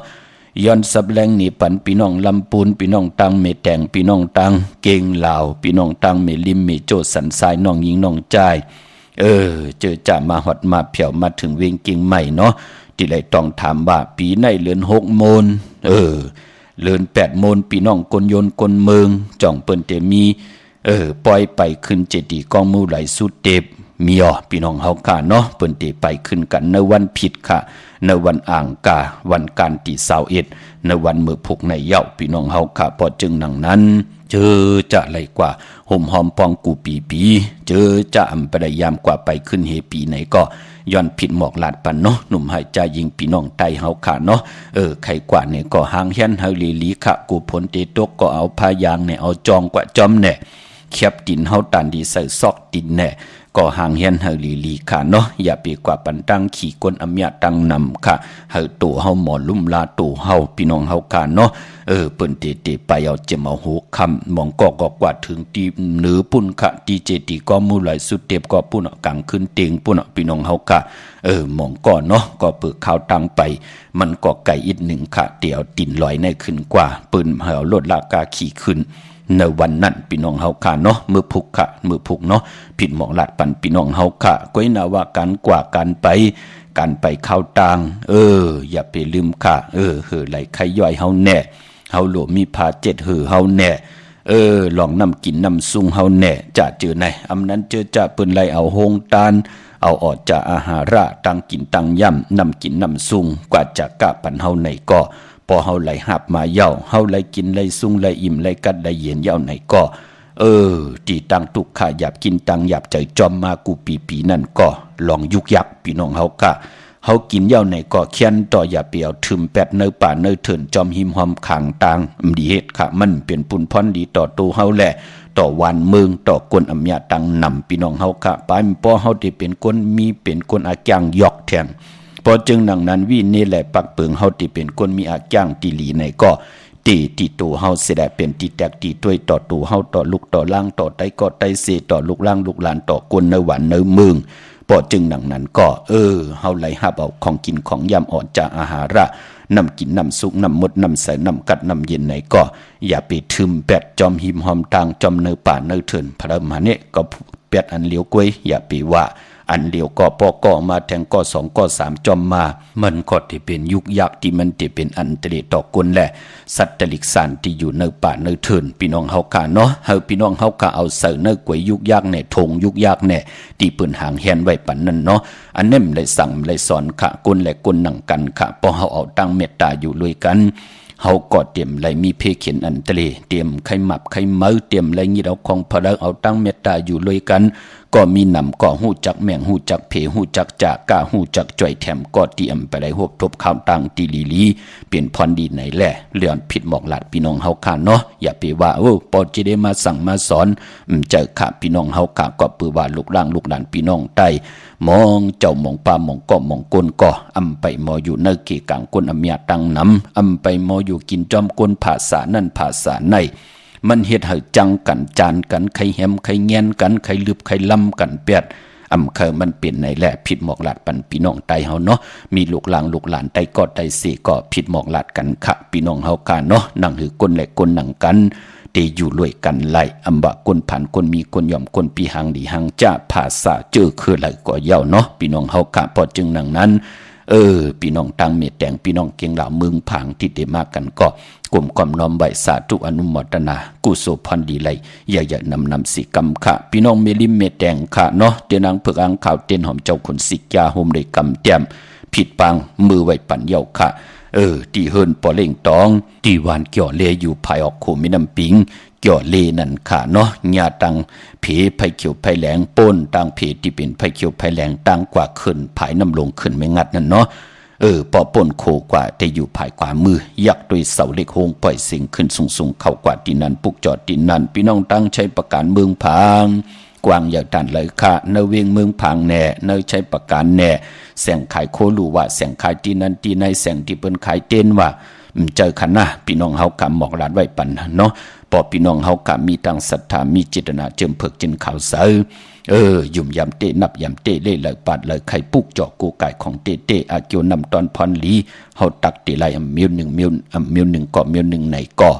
ย้อนสับแรงนี่ปันพี่น้องลำปูนพี่น้องตังเมแตงพี่น้องตังเก่งลาวพี่น้องตังเมลิมเมโจสันทรายน้องยิงน้องจ่ายเจอจ่ามาหอดมาเผียวมาถึงเวงกิ่งใหม่เนาะที่ไรต้องถามว่าปีในเลือน6 โมนเลือน8 โมนพี่น้องกลยนกลเมืองจ่องเปิ้นเตมีปล่อยไปขึ้นเจดีย์กองมูไหลสุดเต็บมีพี่น้องเฮาค่ะเนาะเปิ้นเตไปขึ้นกันในวันผิดค่ะในวันอ่างกาวันการตี21ในวันมื้อพุกในเย้าพี่น้องเฮาค่ะพอจึงหนังนั้นเจอจะไหลกว่าห่มหอมปองกูปีเจอจะอำพยายามกว่าไปขึ้นเฮปีไหนก็ย้อนผิดหมอกลาดปันเนาะหนุ่มหายใจยิงพี่น้องไตเฮาค่ะเนาะใครกว่าเนี่ยก็หางเฮียนเฮาลีค่ะกูผลเตตกก็เอาพายางเนี่ยเอาจองกว่าจอมแน่เขียบดินเฮาตันดีใส่ซอกดินแน่ก็ห่างเฮียนเฮาลีค่ะเนาะอย่าไปกว่าปันตั้งขี่ก้นอำยาตั้งนำค่ะเฮาตัวเฮาหมอลุ่มลาตัวเฮาพี่น้องเฮาค่ะเนาะเปิ้นเตไปเอาเจมเอาหูคำมองก็กว่าถึงตีเหนือปุ่นค่ะตีเจตีก็มูไหลสุดเต็บก็ปุ่นกลางขึ้นเตียงปุ่นพี่น้องเฮาค่ะมองก่อนเนาะก็เปิดข้าวตังไปมันก็ไก่อีก1ค่ะเดี๋ยวตินลอยในขึ้นกว่าปืนเฮาลดลากาขี่ขึ้นในวันนั้นพี่น้องเฮาค่ะเนาะมือพุกค่ะมือพุกเนาะผิดหมอกลาดปันพี่น้องเฮาค่ะก้อยนาว่าการกว่าการไปเข้าตางอย่าไปลืมค่ะไหลไข่ย่อยเฮาแน่เฮาหลวมีพา7เฮาแน่ลองนำกินนำซุงเฮาแน่จะเจอในอำนั้นเจอจะเปิ้นไล่เอาโฮงตานเอาออกจากอาหาระตั้งกินตั้งย่ำนำกินนำซุงกว่าจะกะปันเฮาในก็พอเฮาไหลหับมาเย่าเฮาไหลกินไหลซุงไหลอิ่มไหลกัดไหลเย็นเย่าไหนก็ตีตังตุกขาหยับกินตังหยับใจจอมมากูปีนั่นก็ลองยุกยักพี่น้องเฮาค่ะเฮากินเย่าไหนก็เคียนต่ออย่าเปียวทึมแปดเนื้อป่าเนื้อเถินจอมหิมหอมขังตังดีเฮ็ดค่ะมันเป็นปุ่นพรดีต่อตัวเฮาแหละต่อวันเมืองต่อกวนอำยาตังนำพี่น้องเฮาค่ะปานพอเฮาได้เป็นคนมีเป็นคนอาจางยอกแทงพอจึงหนังนั้นวินี่แหละปักเปิงเฮาที่เป็นคนมีอาจางตีหลีในก็ตีตัวเฮาเสียได้เป็นตีแตกตีต้วยต่อตัวเฮาต่อลูกต่อล่างต่อไตก็ไตเสต่อลูกล่างลูกหลานต่อกวนในหวานในเมืองพอจึงหนังนั้นก็เฮาไหลหับเอาของกินของยำอ่อนจากอาหาระนำกินนำสุกนำมดนำใส่นำกัดนำเย็นไหนก็อย่าไปทึมแปดจอมหิมหอมตางจอมเนื้อป่าเนื้อเถินพระมหาเนี่ยก็แปดอันเหลียวกล้วยอย่าไปว่าอันเดียวก็ปอก็มาแทงก็2ก็3จอมมามันก็ที่เป็นยุกยักที่มันที่เป็นอันตรายต่อคนแหละสัตว์ตลิกสานที่อยู่ในป่าในเถินพี่น้องเฮาค่ะเนาะเฮาพี่น้องเฮาค่ะเอาใส่ในกวยยุกยักเนี่ยทงยุกยักเนี่ยที่เปิ้นหางแฮนไว้ปันนั่นเนาะอันนั้นเลยสั่งเลยสอนค่ะคนและคนนั่งกันค่ะพอเฮาเอาตั้งเมตตาอยู่ด้วยกันเฮาก็เตรียมไหลมีเพเขียนอันตรายเตรียมไข่หมับไข่เมาเตรียมไหลงี้เอาของพระเอาตั้งเมตตาอยู่ด้วยกันก็มีนำก็หู้จักแม่งหู้จักเพหู้จักจากกะหู้จักจ่อยแถมก็เตรียมไปได้ฮบทบข้าวตังตีลีเปลี่ยนพรดีไหนแหละเลื่อนผิดหมอกหลัดพี่น้องเฮาค่ะเนาะอย่าไปว่าปอจิได้มาสั่งมาสอนเจอค่ะพี่น้องเฮาค่ะก็ปือว่าลูกล่างลูกหลานพี่น้องใต้มองเจ้ามองปลามองก็มองก้นก็ไปมออยู่ในเกกางก้นอำยาตังน้ำไปมออยู่กินจอมก้นภาษานั่นภาษาในมันเฮ็ดให้จังกันจานกันใครแหมใครแงนกันใครลืบใครล้ำกันเปียดเคยมันเป็นในแหละผิดหมอกหลาดปันพี่น้องไตเฮาเนาะมีลูกหลานลูกหลานไตก็ไตเสก็ผิดหมอกหลาดกันค่ะพี่น้องเฮาค่ะเนาะนั่งหือก้นและก้นนั่งกันตีอยู่รวยกันไล่บะก้นผ่านก้นมีก้นยอมก้นปีหังดีหังจ้าภาษาเจอคือไหลก็เย้าเนาะพี่น้องเฮาค่ะพอจึงนั่งนั้นพี่น้องตังเมตแตงพี่น้องเกียงเหล่าเมืองผางที่ได้มากันก็กลุ่มกอมน้อมใบสาธุอนุโมทนากุศลพันดีไหลอย่านำสิกรรมค่ะพี่น้องเมลิมเมตแตงค่ะเนาะเดนางเผือกอังข่าวเต้นหอมเจ้าคนสิกยาโฮมได้กำแต้มผิดปังมือไว้ปั่นเย้าค่ะที่เฮินปอเล่งตองที่วานเกี่ยวเลอยู่ภายออกโคมิน้ำปิงเกี่ยวเลนั่นค่ะเนาะญาตังเพไผเขียวไผแหลงป้นตังเพที่เป็นไผเขียวไผแหลงตังกว่าขึ้นภายน้ำลงขึ้นไม่งัดนั่นเนาะ ปอป่นโคกว่าแต่อยู่ภายขวามือยักด้วยเสาเหล็กโฮงปล่อยเสียงขึ้นสูงๆเข้ากว่าที่นั่นปุกจอดที่นั่นพี่น้องตั้งใช้ประการเมืองผางกวางอย่างดันเลยค่ะเนเวียงเมืองผางแน่เนใช้ประการแน่แสงขายโคลูว่าแสงขายที่นั่นที่ในแสงที่เปิ้นขายเต้นว่าเจอขันนะพี่น้องเฮากำหมอกลาดไว้ปันเนาะพอพี่น้องเฮากำมีตั้งศรัทธามีจิตนาเจิมเพิกจินข่าวเสือยุ่มยำเตนับยำเตเล่เลยปาดเลยไข่ปุกเจาะกูไก่ของเตอาเกียวนำตอนพรลีเฮาตักเตไลมิวหนึ่งก็มิวหนึ่งไหนก็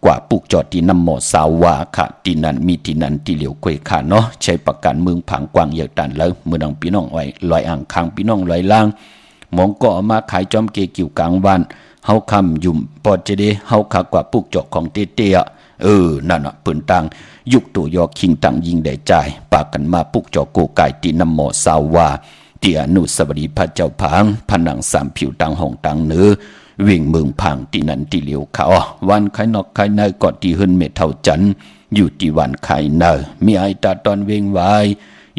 กว่าปุกจอดที่น้ำหมอสาวาค่ะที่นั่นมีที่นั่นที่เหลียวกวยค่ะเนาะใช้ประกันเมืองผังกวางเยอะตันแล้วเมื่อดังพี่น้องไว้ลอยอ่างคางพี่น้องลอยล่างมองก็มาขายจอมเกกิ่วกลางวันเฮาคำยุ่มปอดจะได้เฮาขากว่าปุกเจาะของเตนั่นน่ะปืนตังยุกตัวยอคิงตังยิงได้จ่ายปากกันมาปุกเจาะโกไก่ตีน้ำหมอสาวาเตียนุสวรีพระเจ้าผางผนังสามผิวตังห้องตังเนื้อวิ่งเมืองพังที่นั่นที่เหลียวเขาวันไข่นอกไข่ในกอดที่หึนเมเท่าจันอยู่ที่วันไข่เนอมีไอตาตอนเวงไว้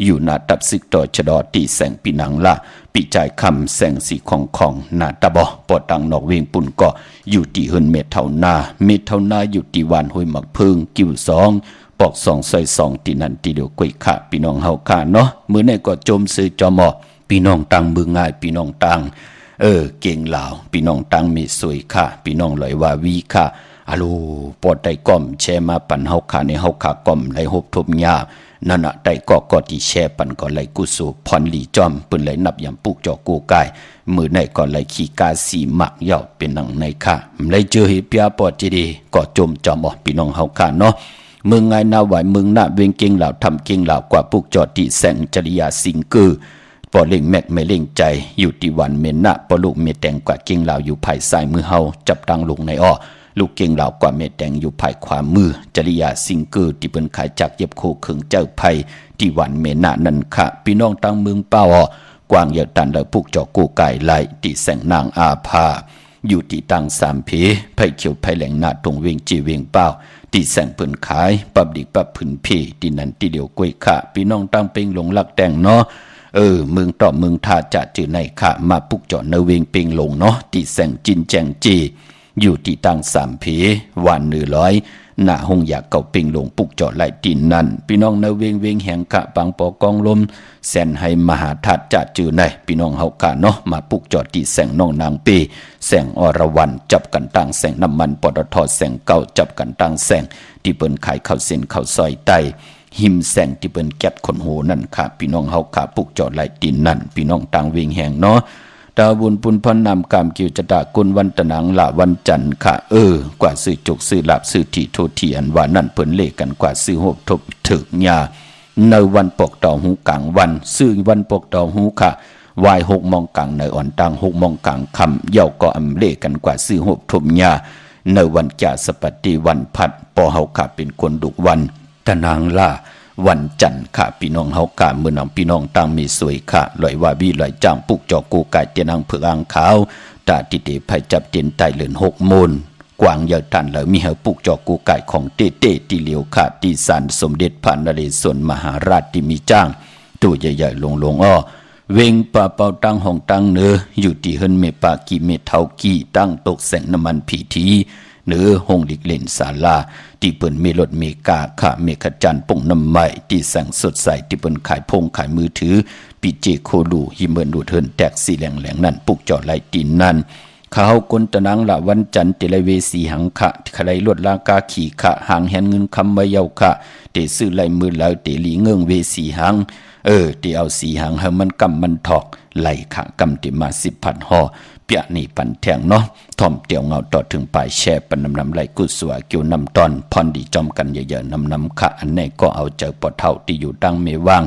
อยู่หน้าตับซึกต่อชดอตีแสงปีนังละปีใจคำแสงสีของหน้าตาบอปอตังนอกเวงปุ่นก็อยู่ที่หึนเมเท่านาอยู่ที่วันห้วยหมักพึ่งกิ้วสองปอกสองซอยสองที่นั่นที่เดียวกุยขาพี่น้องเฮาขาเนาะมื้อนี้ก็จมซื้อจอมอพี่น้องตังมือง่ายพี่น้องตังเก่งเหล่าพี่น้องตังมีสวยค่ะพี่น้องลอยว่าวีค่ะอาลูปอดไตก้อมแชมาปั่นเฮาขาในเฮาขาก้อมไหลหบทบยานั่นน่ะไตก็ที่แชปั่นก็ไหลกุสูพรหลีจอมปืนไหลนับยำปุกจอกูกายมือในก็ไหลขี้กาสีหมักเหย่าเป็นหนังในค่ะไหลเจอเฮียเปียปอดจีดีก็จมจอมพี่น้องเฮาขาเนาะเมืองไงนาไหวเมืองหน้าเวงเก่งเหล่าทำเก่งเหล่ากว่าปุกจอที่แสงจริยาสิงกือปอเล่งแม็กไม่เล่งใจอยู่ที่วันเมนนะปอลูกเมแตงกว่าเก่งเหล่าอยู่ภายซ้ายมือเฮาจับตังลงในอ้อลูกเก่งเหล่ากว่าเมแตงอยู่ภายขวามือจริยาสิงกือที่เปิ้นขายจากเย็บโคเขิงเจ้าไผที่วันเมนะนั่นค่ะพี่น้องตังเมืองเป้ากวางเหยาตันแล้วปุกจอกูไก่ไหลที่แสงนางอาภาอยู่ที่ตังสามเพไผเขียวไผแหลงหน้าตรงเวงจีเวงเป้าที่แสงเปิ้นขายปับดิปับผืนเพที่นั่นที่เดียวกวยค่ะพี่น้องตังเป่งหลงลักแต่งเนาะเมืองต่อเมืองท่าจะจือในค่ะมาปุกเจาะเนเวงเป่งหลงเนาะที่แสงจินแจงจีอยู่ที่ตังสามเพวัน100หน้าหงอยากเก่าเป่งหลงปุกเจาะไหลตินนั่นพี่น้องเนเวงแห่งกะปังปอกองลมแสนให้มหาทัดจะจือในพี่น้องเฮากะเนาะมาปุกเจาะที่แสงน้องนางเปแสงอรวรรณจับกันตั้งแสงน้ำมันปตทแสงเก่าจับกันตั้งแสงที่เปิ้นขายข้าวเส้นข้าวซอยไตหิมแสงที่เปิ้นแก๊ดคนโหนั่นค่ะพี่น้องเฮาขาปุกเจาะไหลตินนั่นพี่น้องต่างเวงแห่งเนาะดาวบุญปุนพันนำกามกิวจตากุลวันตะนังละวันจันทร์ค่ะกว่าซื้อจุกซื้อหลับซื้อที่โทเทียนว่านั่นเปิ้นเลขกันกว่าซื้อหบทบถึกยาในวันปกต่อหูกลางวันซื้อวันปกต่อหูค่ะวาย6 โมงกลางในอ่อนตัง6 โมงกลางค่ำเย่าก็อำเลขกันกว่าซื้อหบทบยาในวันจ่าสปฏิวันพัดปอเฮาค่ะเป็นคนดุวันตะนางล่าวันจันทร์ค่ะพี่น้องเฮากะมื้อน้องพี่น้องต่างมีสวยค่ะลอยว่าบีลอยจ้างปุกจอกูไก่เตนังเผือกอ่างขาวตาติเตไผจับเตียนไตเลือน6 โมนกวางเยาตันแล้วมีเฮาปุกจอกูไก่ของเต้ที่เหลียวค่ะที่ศาลสมเด็จพระนเรศวรมหาราชที่มีจ้างตัวใหญ่ๆลงอ้อเวงป่าเป่าตั้งห้องตั้งเนื้ออยู่ที่เฮินเมปากีเมเทากีตั้งตกแสงน้ำมันผีทีเนื้อห้องดิกเล่นศาลาที่เปิ้นมีรถเมกาค่ะเมฆจันทร์ป่งน้ำไม้ที่แสงสดใสที่เปิ้นขายพงขายมือถือปีเจโคลูหิเมินดูเทินแตกสีแหลงนั่นปุกจอดไหลตีนนั่นเขากนตะนังละวันจันทร์เตลเวสีหังคะไขไลลวดลากาขี่คะหางแหนเงินคำใบเยาคะเตซื้อไหลมือแล้วเตลีเงื่งเวสีหังเตเอาสีหังให้มันกำมันถอกไหลขะกำติมา10,000ห่อเปียนี่ปันแทงเนาะถ่อมเตียวเงาต่อถึงปลายแช่ปันนำไหลกุศวเกี่ยวนำตอนพรดีจอมกันเยอะๆนำขะอันนี้ก็เอาเจอปอเท่าที่อยู่ตั้งเมว่าง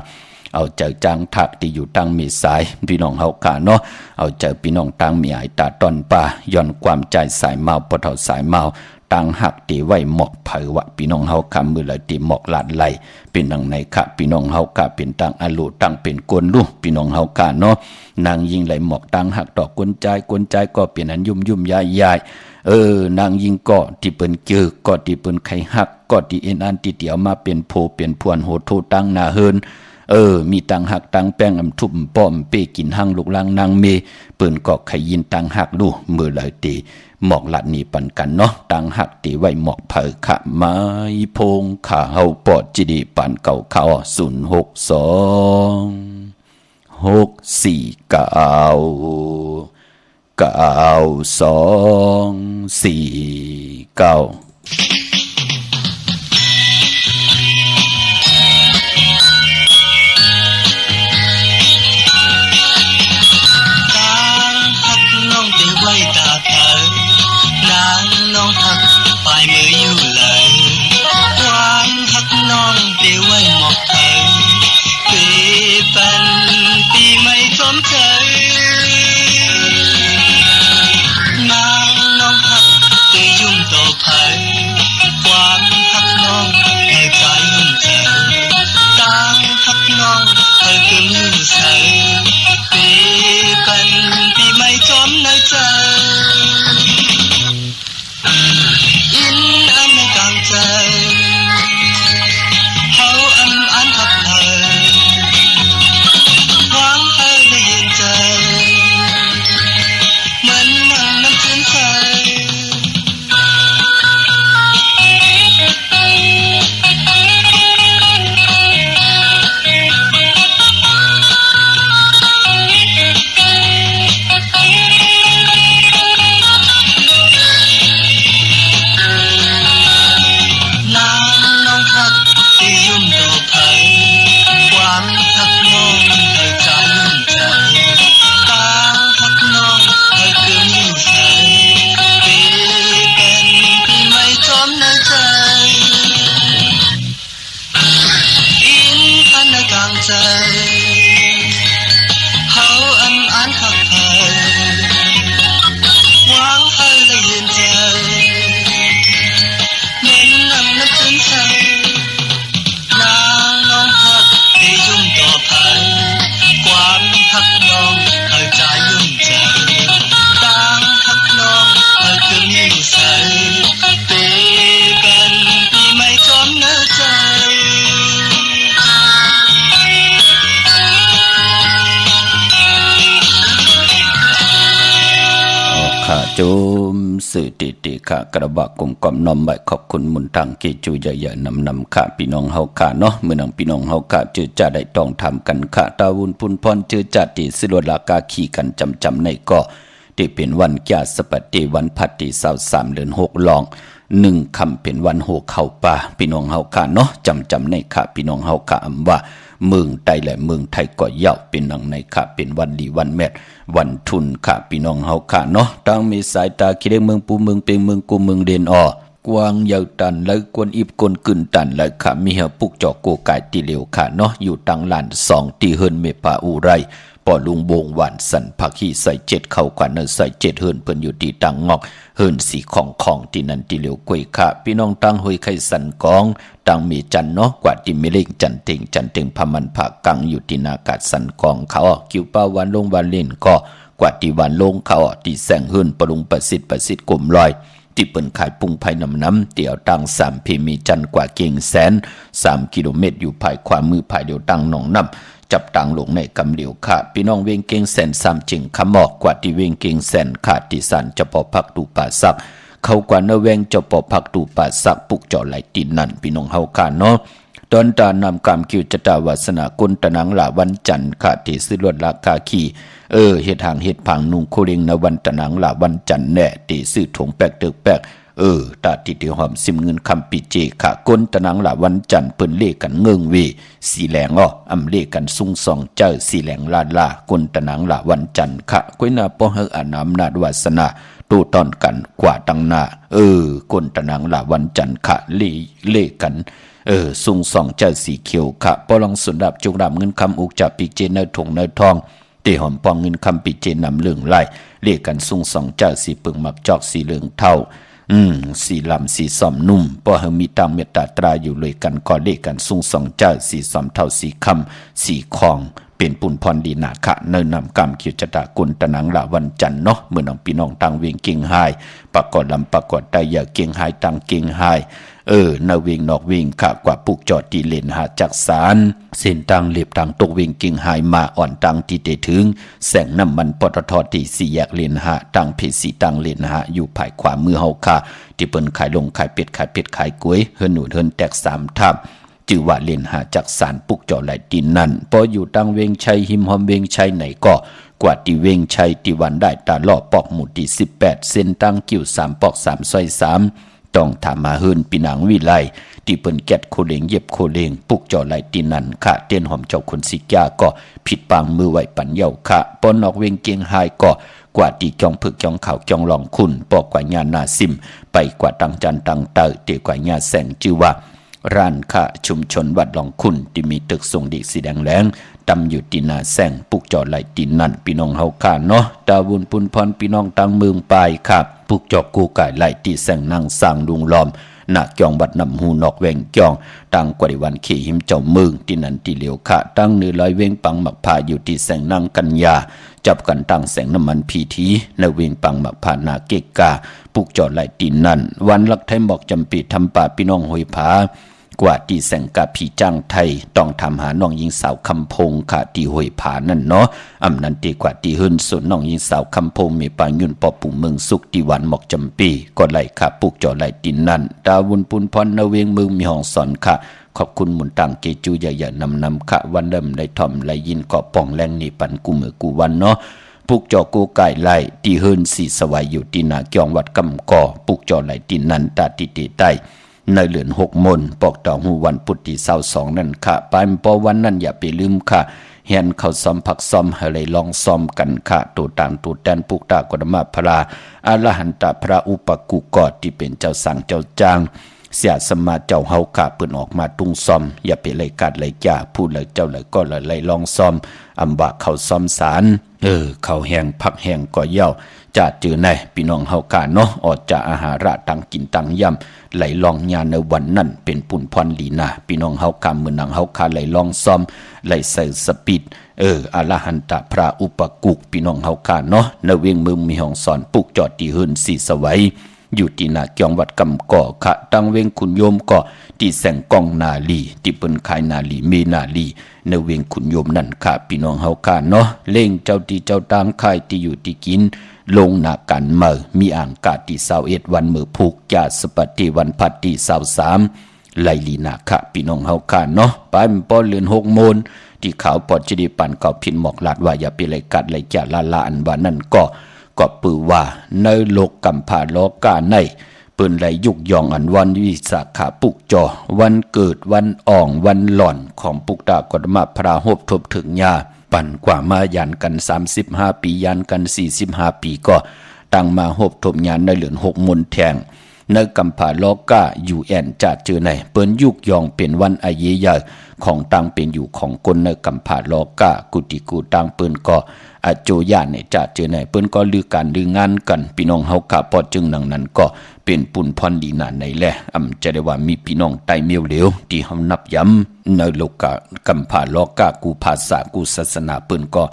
เอาเจอจางถักที่อยู่ตั้งเมสายพี่น้องเฮากะเนาะเอาเจอพี่น้องตั้งเมียไอตาตอนป่าย้อนความใจสายเมาปอเท่าสายเมาต่างหักตีไว้หมอกเผยวะพี่น้องเฮาคำมือเลยตีหมอกลาดไหลเป็นดังในค่ะพี่น้องเฮากะเป็นต่างอลูต่างเป็นกวนลูกพี่น้องเฮากะเนาะนางยิงไหลหมอกต่างหักดอกกวนใจก็เป็นอันยุ่มยายนางยิงก็ที่เปิ้นเจอก็ที่เปิ้นไข่หักก็ที่เอ็นอันที่เตียวมาเป็นโพเป็นพวนโหโทตั้งนาเฮิน มีตังหักตังแป้งอำทุ่มป้อมเป้กินหั่งลูกลางนางเมเปิ้นก็ไขยินตังหักดูมือหลายตีหมอกลัดนี่ปันกันเนาะตังหักตีไว้หมอกเผอขะไม้พงขาเฮาปอดจิดีปันเก่าเขา062499249น้องหักปลายมืออยู่เลยความหักน้องเดี๋ยวไว้หมอกเธอปีเป็นปีไม่สมใจนางน้องหักเดี๋ยวยุ่งต่อไปความหักน้องให้ใจยุ่งเธอต่างหักน้องเธอก็มือใส่ปีเป็นปีไม่สมในใจโจมสื่อติๆค่ะกระบะกลมกล่อมน้อมใบขอบคุณมุนตังกิจูใหญ่ๆนำค่ะพี่น้องเฮาค่ะเนาะเมื่อนางพี่น้องเฮาค่ะเจอจ่าได้ต้องทำกันค่ะตาวุนพุนพรเจอจ่าติสิลวลากาขี่กันจำในก็ที่เป็นวันแก่สปัตติวันพัดที่23เดือน6ลอง1คำเป็นวันโหเข้าป่าพี่น้องเฮาค่ะเนาะจำในค่ะพี่น้องเฮาค่ะว่าเมืองไทยและเมืองไทยก็เย่าเป็นหนังในค่ะเป็นวันดีวันแม่วันทุนค่ะพี่น้องเฮาค่ะเนาะตั้งมีสายตาคิดเมืองปูเมืองเป็นเมืองกูเมืองเด่นกวางยาวตันแล้วกวนอิบกวนกึนตันแล้วค่ะมีเฮาปุกจอกโกกายตีเหลวค่ะเนาะอยู่ตังลาน2ตีเฮิรนเมปาอุไรปอลุงบงหวานสันผักขี้ใส่7เข้าขวัญเนใส่7เฮิรนเพิ่นอยู่ที่ตังงอกเฮิรนสีของที่นั่นตีเหลวกวยค่ะพี่น้องตังหอยไข่สันกองตังมีจันเนาะกว่าที่มีเลขจันเต็งพมันผักกังอยู่ที่นากาศสันกองเขาคิวป้าวันลงวันเล่นก็กว่าที่วันลงเขาที่แสงเฮิรนปรุงประสิทธิ์กลมลอยที่เปิ้นขายปุงไผ่น้ำเตี่ยวตัง3เพมีจันกว่าเก่งแสน3กิโลเมตรอยู่ภายขวามือภายเดียวตังหนองน้ำจับตังลงในกำเหลียวค่ะพี่น้องเวงเก่งแสน3จึงคำบอกกว่าที่เวงเก่งแสนขาดที่สันจะพอพักดูป่าซักเขากว่าเนเวงจะพอพักดูป่าซักปุกเจาะไหลตินนั่นพี่น้องเฮาค่ะเนาะตอนตานำกามคิวจตาวาสนากุลตะนังหลาวันจันทร์ค่ะที่ซื้อรถราคาขี่เฮ็ดหางเฮ็ดผังนุ่งโคเรงนวันตะนังหลาวันจันทร์แน่ที่ซื้อถงแปกตึกแปกตาติที่หอมซิมเงินคำปีเจค่ะก้นตะนังหลาวันจันทร์เปิ้นเลกันเงิงเวสีแหลงอำเลกันซุ่งสองเจ้าสีแหลงลาก้นตะนังหลาวันจันทร์ค่ะก้อยนาป้อเฮอานามนาดวาสนาตู้ตอนกันกว่าตังหน้าก้นตะนังหลาวันจันทร์ค่ะเลกันซุ่งสองเจ้าสีเขียวค่ะปอลองสุนดับจุกดำเงินคำอุกจับปีเจเนถงเนทองเตหอมปองเงินคำปีเจนำเหลืองไล่เลกันซุ่งสองเจ้าสีปึงมักจอกสีเหลืองเท่าสีลำสีสอมนุ่มปอเฮมีตามเมตตาตราอยู่เลยกันก่อเลกันซุ่งสองเจ้าสีสอมเท่าสีคำสีคองเป็นปุ่นพรดีนาคะเนินนำกำคิวจตากุลตะนังละวันจันเนาะเมื่อน้องพี่น้องตังเวียงเก่งไฮปรากฏลำปรากฏได้อย่าเก่งไฮตังเก่งไฮ นาเวงนอกเวงค่ะกว่าปุกจอดตีเลนหาจักสารเส้นตังเล็บตังตกเวงกิ่งหายมาอ่อนตังที่เตถึงแสงน้ำมันปตทที่สี่แยกเลนหาตังเพสีตังเลนหาอยู่ภายขวามือเฮาค่ะที่เปิ้นขายลงขายเป็ดขายกล้วยเฮิรนหนูเฮิรนแตก3ทับจือว่าเลนหาจักสารปุกจอไหลดินนั่นพออยู่ตังเวงชัยหิมหอมเวงชัยไหนก็กว่าที่เวงชัยที่วันได้ตาล่อปอกหมุดที่18เส้นตังกิ้ว3ปอก3ซอย3ต้องถามมาเฮินปีนางวิไลที่เปิ้นแกดโคเลงเย็บโคเลงปุกจอไหลดินนั่นค่ะเตียนหอมเจ้าคนสิกาก็ผิดปางมือไหวปันเยาค่ะปอนออกเวงเกียงไฮก็กว่าที่จองผึกจองข่าวจองลองคุณปอกกว่าญานาซิมไปกว่าตังจันตังเตอเตกว่าญาแสงชื่อว่าร้านค้าชุมชนวัดหลองคุณที่มีตึกทรงดีสีแดงแหลงตำอยู่ที่นาแสงปุกจอไหลดินนั่นพี่น้องเฮาค่ะเนาะดาวุนปุนพรพี่น้องตังเมืองปลายค่ะปุกจอกูไก่ไหลที่แสงนางสร้างลุงล้อมนักจองบัดนำหูนอกแวงจองตั้งกว่าวันขี่หิมเจ้าเมืองที่นั่นที่เหลียวค่ะตั้งเนื้อลอยเวงปังหมักพาอยู่ที่แสงนางกัญญาจับกันตั้งแสงน้ำมันพีทีในเวงปังหมักพานาเกกาปุกจอไหลดินนั่นวันลักไทยบอกจำปีทำป่าพี่น้องหอยผากว่าที่แสงกาผีจ้างไทยต้องทำหาน้องยิงสาวคำพงค่ะที่ห้วยผานั่นเนาะอำนันตีกว่าที่หึ่นส่วนน้องยิงสาวคำพงมีปางยุนปอปุ่งเมืองสุขที่หวานหมอกจำปีก็ไหลค่ะปุกจอไหลดินนั่นดาวุนปุนพรนเวงเมืองมีห้องสอนค่ะขอบคุณหมุนตังเกจูใหญ่ๆนำค่ะวันเดิมได้ถ่อมไหลยินเกาะป่องแรงนี่ปันกูมือกูวันเนาะปุกจอกูไก่ไหลที่หึ่นสีสวายอยู่ที่นาเกียงวัดกำก่อปุกจอไหลดินนั่นตาติเตใต้ในเหลือน6 มนปอกต่อหูวันพุธที่22นั่นค่ะปลายปอวันนั้นอย่าไปลืมค่ะเฮียนเข้าซ้อมพักซ้อมให้เลยลองซ้อมกันค่ะตัวตามตัวแตนปุกตากฎมาพระอรหันตพระอุปกุกอดที่เป็นเจ้าสั่งเจ้าจ้างเสียสมาเจ้าเฮาค่ะเปิ้นออกมาตุงซ้อมอย่าไปเลยกัดเลยจ้าพูดเลยเจ้าเลยก็เลยลองซ้อมอำบากเข้าซ้อมสารเข้าแห้งพักแห้งก็เย้าจะจือในพี่น้องเฮากาเนาะออกจากอาหาระตังกินตังย่ำไหลลองญาในวันนั้นเป็นปุ่นพรลีนาพี่น้องเฮากามือนังเฮาคาไหลลองซ้อมไหลใส่สปีดอรหันตพระอุปกุกพี่น้องเฮากาเนาะในเวียงเมืองมีห้องสอนปุกจอดที่หื่นสีสวัยอยู่ที่นาเกียงวัดกำก่อขะตั้งเวงขุนโยมก็ที่แสงกองนาลีที่เปิ้นขายนาลีเมนาลีในเวงขุนโยมนั่นค่ะพี่น้องเฮากาเนาะเล่งเจ้าที่เจ้าตางขายที่อยู่ที่กินลงนากันเมื่อมีอ่างกาที่21วันมือผูกจาสปฏิวันพัดที่23ไลลีนาค่ะพี่น้องเฮากาเนาะไปมันป้อเลือน6 โมนที่ขาวปอดจะได้ปันเก่าพินหมอกลาดว่าอย่าไปเลยกัดเลยจ่าละอันว่านั่นก็ปือว่าในโลกกำพาโลกาในเปิ้นไหลยุกยองอันวันวิสาขาปุกจอวันเกิดวันอ่องวันหล่อนของปุกตากฎมาพระหบทบถึงญาปั่นกว่ามายันกัน35 ปียันกัน45 ปีก็ตั้งมาหบทบญาในเหลือน6 มนแทงในกำพาโลกาอยู่แอนจัดเจอในเปิ้นยุกยองเป็นวันอาเยยาของตังเป็นอยู่ของคนในกำพาโลกากุติกูตังเปิ้นก็อาโจญาเนี่ยจัดเจอในเปิ้นก็ลือการลืองานกันพี่น้องเฮากะพอจึงนังนั้นก็เป็นปุ่นพรดีนาในแลจะได้ว่ามีพี่น้องไตเมียวเหลวที่เฮานับย้ำในโลกากำพาโลกากูภาษากูศาสนาเปิ้นก็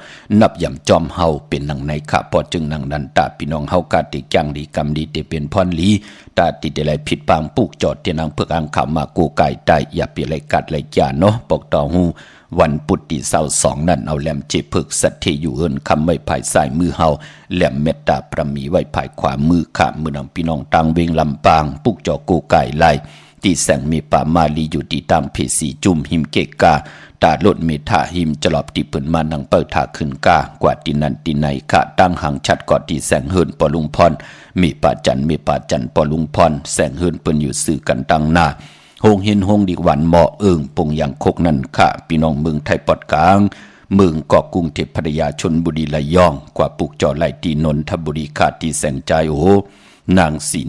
นับย้ำจอมเฮาเป็นนังในค่ะพอจึงนังนั้นตาพี่น้องเฮากะติจังดีกรรมดีเตเป็นพรลีตาติได้ไหลผิดปางปุกจอดที่นางเพิกอังข่าวมากูไก่ใต้อย่าไปเลยกัดเลยจ้าเนาะปกต่อหูวันพุธที่22นั่นเอาแหลมเจพึกสัตเทอยู่เอินคำไว้ภายซ้ายมือเฮาแหลมเมตตาประมีไว้ภายขวามือค่ะมือนำพี่น้องตังเวงลำปางปุกจอกูไก่ไล่ที่แสงมีป่ามาลีอยู่ที่ตังเพสีจุ่มหิมเกกาตาลดเมทาหิมจลอบที่เปิ้นมานังเปิดทาขึ้นกากว่าที่นั่นที่ไหนค่ะตั้งหางชัดกอดที่แสงเฮินปอลุงพรมีป่าจันปอลุงพรแสงเฮินเปิ้นอยู่สื่อกันตั้งหน้าหงเห็นหงดีวันเหมาะปงอย่างคกนั่นค่ะพี่น้องเมืองไทยปอดกลางเมืองเกาะกรุงเทพพัทยาชลบุรีระยองกว่าปุกจอไหลตีนนทบุรีขาดที่แสงใจโอนางสี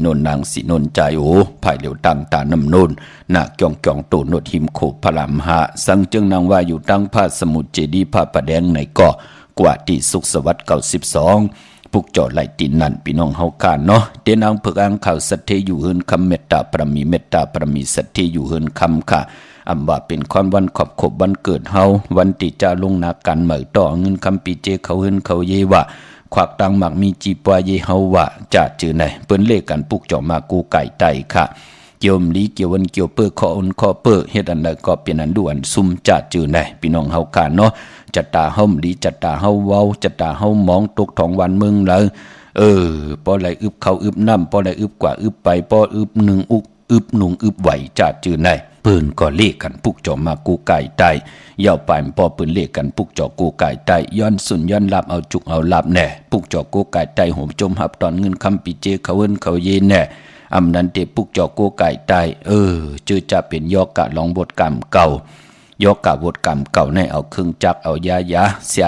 นนใจโอภายเหลียวตั้งตาน้ำนนนาเกียงโตโนดหิมโขพลามหาสังจึงนางว่าอยู่ตั้งผ้าสมุทรเจดีผ้าประแดงในเกาะกว่าที่สุขสวัสดิ์92ปุกจอไหลตีนั่นพี่น้องเฮากาเนาะเดนางเพิกอังข่าวสัตเทอยู่เฮินคำเมตตาประมีสัตเทอยู่เฮินคำค่ะอำว่าเป็นความวันขอบวันเกิดเฮาวันติจาลงนาการเหมยต่อเงินคำปีเจเขาเฮินเขาเยวะควักตังหมักมีจีปวาเยเฮาวะจะจือไหนเปิ้นเลขกันปุกจอมากูไก่ไตค่ะ เกี่ยวมลีเกี่ยววันเกี่ยวเปิ้อขออนขอเปิ้อเฮ็ดอันใดก็เป็นอันด่วนซุ่มจัดจื้อได้พี่น้องเฮากันเนาะจัตตาเฮามลีจัตตาเฮาเว้าจัตตาเฮามองตกท้องวันเมืองเลยปอไหลอึบเข้าอึบน้ำปอไหลอึบกว่าอึบไปปออึบหนึ่งอึบหนุ่งอึบไหวจัดจื้อได้เปิ้นก็เลขกันปุกจ่อมากูไก่ใต้ยาวไปปอเปิ้นเลขกันปุกจ่อกูไก่ใต้ย้อนสุนย้อนลับเอาจุกเอาลับแน่ปุกจ่อกูไก่ใต้โหมจมหับตอนเงินคำปีเจเขาเอิ้นเขาเยนแน่อำนันเตปุกจ่อกูไก่ใต้จื้อจะเป็นยอกกะลองบทกรรมเก่ายอกกะบทกรรมเก่าในเอาเครื่องจักเอายเสีย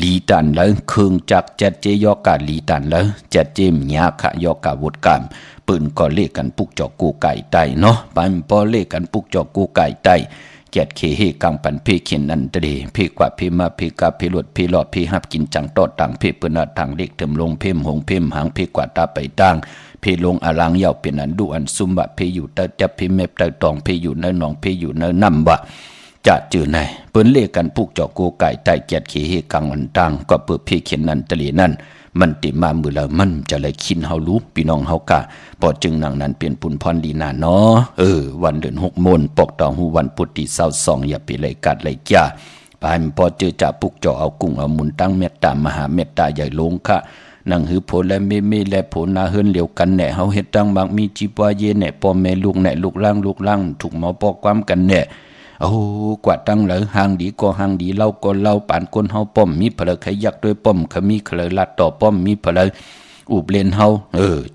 ลีตันแล้วเครื่องจักจัดเจยอกกะลีตันแล้วจัดเจมยาขะยอกกะบทกรรมปืนก็เลขกันปุกจ่อกูไก่ใต้เนาะปันปอเลขกันปุกจ่อกูไก่ใต้แกดเคเฮกังปันเพเขียนนันตเดเพกว่าเพมาเพกาเพลวดเพลอดเพหับกินจังตอดต่างเพเปิ้นทางเล็กเถิมลงเพมหงเพมหางเพกว่าตาไปตั้งเพลงอลังยาวเป็นอันดุอันซุมบะเพอยู่ตะจับเพเมบตะตองเพอยู่ในหนองเพอยู่ในน้ำบะจะจื้อไหนเปิ้นเลขกันปุกจ่อกูไก่ใต้แกดเคเฮกังวันตั้งก็เปิดเพเขียนนันตเลนั่นมันติมามือละมันจะเลยคินเฮารู้พี่น้องเฮากะพอจึงนางนั้นเปลี่ยนปุนพรลีนาเนาะวันเดือน6 โมนปกตองหูวันพุธที่22อย่าไปเลยกัดเลยจ้าปานพอเจอจ่าปุกจ่อเอากุ้งเอามุนตั้งเมตตามหาเมตตาใหญ่ลงค่ะนั่งหือโพและเมและโพนาเฮิรนเหลียวกันแหน่เฮาเฮ็ดตั้งบางมีจีปวเยแหน่พ่อแม่ลูกแหน่ลูกล่างถูกหมอปอกความกันแหน่กว่าตั้งเหลอห่างดีก็ห่างดีเล่าก็เล่าปานคนเฮาป้อมมีเพลอไขยักด้วยป้อมขมีเคลลัดต่อป้อมมีเพลออุบเลนเฮา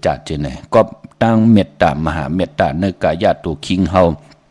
จัดเจไหนก็ตั้งเมตตามหาเมตตาในกายาตัวคิงเฮา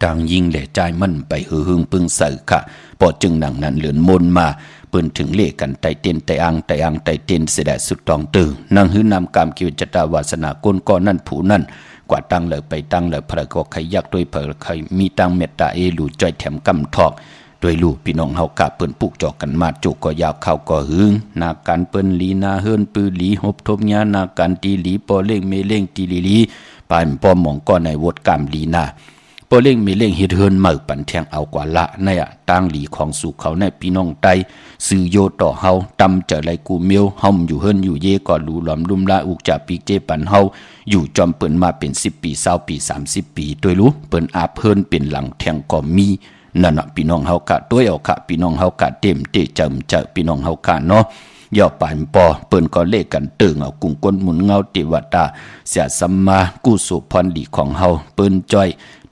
ต่างยิงแหล่ใจมันไปหึงปึงใส่ค่ะพอจึงดังนั้นเหลือนมนมาเปิ้นถึงเลขกันไตเต้นไตอังไตเต้นเสดสุดตองตื่นนางหือนำกามกิวจตาวาสนาก้นก้อนนั่นผู้นั่นกว่าตั้งเลยไปตั้งเลยพระก็ขยักด้วยเพลใครมีตั้งเมตตาหลู่ใจแถมกำทอกโดยลูกพี่น้องเฮากะเปิ้นปุกจอกกันมาจุกก็ยาวเข้าก็หึงนาการเปิ้นลีนาเฮิรนปือลีหบทบญานาการตีลีปอเล่งเมเล่งตีลีปานปอมองก็ในวดกามลีนาปอเล่งเมเล่งเฮ็ดเฮิรนมือปันแทงเอากว่าละในตั้งหลีของสู่เขาในพี่น้องไตสื่อโยต่อเฮาตำเจอไรกูเมียวเฮาอยู่เฮิรนอยู่เยก็หลูหลอมลุ่มละอุกจะปีเจปันเฮาอยู่จอมเปิ้นมาเป็น10 ปี20 ปี30 ปีโดยรู้เปิ้นอาเพิ่นเป็นหลังแทงก็มีนั่นน่ะพี่น้องเฮากะตัวเอาค่ะพี่น้องเฮากะเต็มเตจำเจอพี่น้องเฮากะเนาะย่อปานปอเปิ้นก็เลขกันตึงเอากุ้งก้นหมุนเงาติวตาเสียสัมมากุสุพรดีของเฮาเปิ้นจ้อย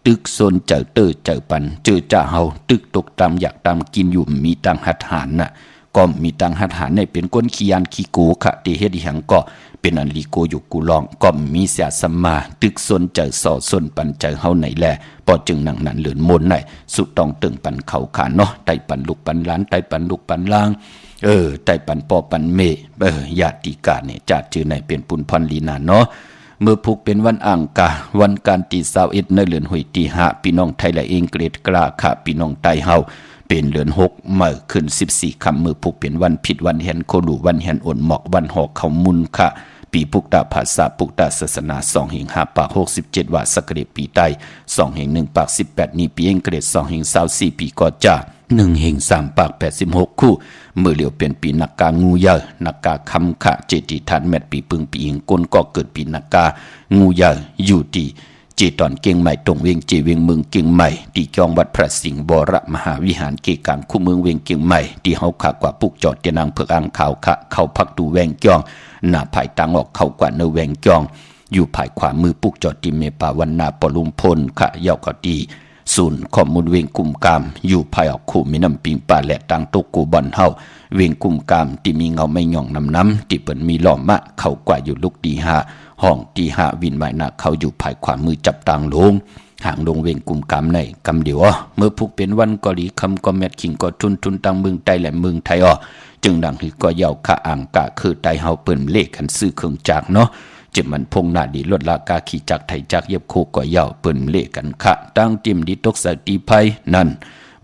ตึกโซนเจอเจอปันเจอจ้าเฮาตึกตกตามอยากตามกินอยู่มีตังหัดหารน่ะก็มีตังหัดหารในเป็นก้นขี้ยานขี้โกค่ะที่เฮ็ดอีหยังก็เป็นอันลีโกอยู่กูลองก็มีเสียสัมมาตึกโซนเจอสอโซนปันเจอเฮาไหนแลพอจึงนั่งนั้นเหลือนมนไหนสุดต้องตึงปันเขาขาเนาะไตปันลูกปันล้านไตปันลูกปันล่างไตปันปอปันเมญาติกาเนี่ยจัดชื่อในเป็นปุนพรลีนาเนาะเมื่อผูกเป็นวันอังคารวันการตี21ในเดือนหุยตี5พี่น้องไทยและอังกฤษกล้าค่ะพี่น้องไทยเฮาเป็นเดือน6มื้อขึ้น14ค่ำมื้อผูกเป็นวันผิดวันแห่นโคดูวันแห่นอ่อนหมอกวันหอกเขามุนค่ะปีปุกตาภาษาปุกตาศาสนา2 5 ปาก 67 ว่าสกเดปีใต้2 1 ปาก 18นี้ปีอังกฤษ2 24 ปีก็จะ1 3 ปาก 86 คู่เมื่อเหลียวเป็นปีนักกางูเยอะนักกาคำขะเจติทันแมตปีปึงปีหิงก้นก็เกิดปีนักกางูเยอะอยู่ที่เจตอนเก่งใหม่ตรงเวียงเจเวียงเมืองเก่งใหม่ที่จองวัดพระสิงห์บรมหาวิหารเกกลางคู่เมืองเวียงเก่งใหม่ที่เฮาขากว่าปุกจอดเตียนางเผือกอ่างขาวขะเข้าพักดูแวงจ้องหน้าภายตังออกเข้ากว่าเนแวงจ้องอยู่ภายขวามือปุกจอดติเมปาวันนาปลุมพลขะเยาก็ดีศูนย์ข้อมูลเวียงกุมกามอยู่ภายออกคู่มีน้ำปิงป่าและตังตกกูบอนเฮาเวียงกุมกามที่มีเงาไม่หย่องน้ำที่เปิ้นมีหล่อมะเข้ากว่าอยู่ลูกดี5ห้องที่5วินไว้หน้าเขาอยู่ภายขวามือจับตังลงห่างลงเวียงกุมกามในกำเดียวเมื่อผูกเป็นวันกอลีคำก็แมทคิงก็ทุนตังเมืองไทยและเมืองไทยจึงดังคือก็ยาวคะอ่างกะคือไตเฮาเปิ้นเลขกันซื้อเครื่องจักรเนาะจะมันพงหน้าดีลดราคาขี่จักรไทยจักรเย็บโคก็ยาวเปิ้นเลขกันคะตั้งติมดีตกสติภัยนั่น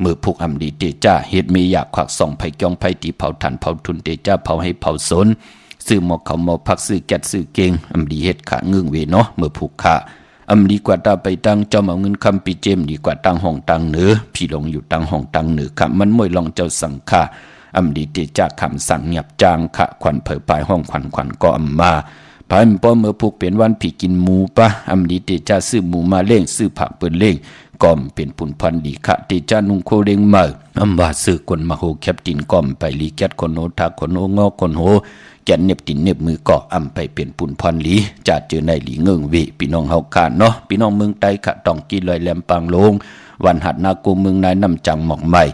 มือผูกอำดีเตจ้าเฮ็ดมีอยากควักส่องไผจ้องไผตีเผาทันเผาทุนเตจ้าเผาให้เผาสนซื้อหมอกเขาหมอพักซื้อแก๊สซื้อเก่งอำดีเฮ็ดขะเงื้องเวเนาะมือผูกคะอำดีกว่าตาไปตั้งจอมเอาเงินคำปีเจมดีกว่าตั้งห้องตั้งเหนือพี่ลงอยู่ตั้งห้องตั้งเหนือค่ะมันมวยลองเจ้าสังฆาอำดีเตจากคำสั่งหยับจางขะขวัญเผยปลายห้องขวัญก็อำมา พันป้อเมื่อผูกเป็นวันผีกินหมูปะอำดีเตจ้าซื้อหมูมาเล่งซื้อผักเปิ้นเล่งก่อมเป็นผุนพันดีคะเตจ้านุงโคเร่งมาอำบาซื้อคนมาโหแคปตินก่อมไปลีแกดคนโนทักคนโนงอคนโหแกนเน็บตินเน็บมือก่ออำไปเป็นปุ่นพันหลีจัดเจอในหลีเงิงเวพี่น้องเฮาคานเนาะพี่น้องเมืองใต้ขะต้องกินลอยแหลมปางลงวันหัดนากูเมืองนายน้ำจังหมอกใหม่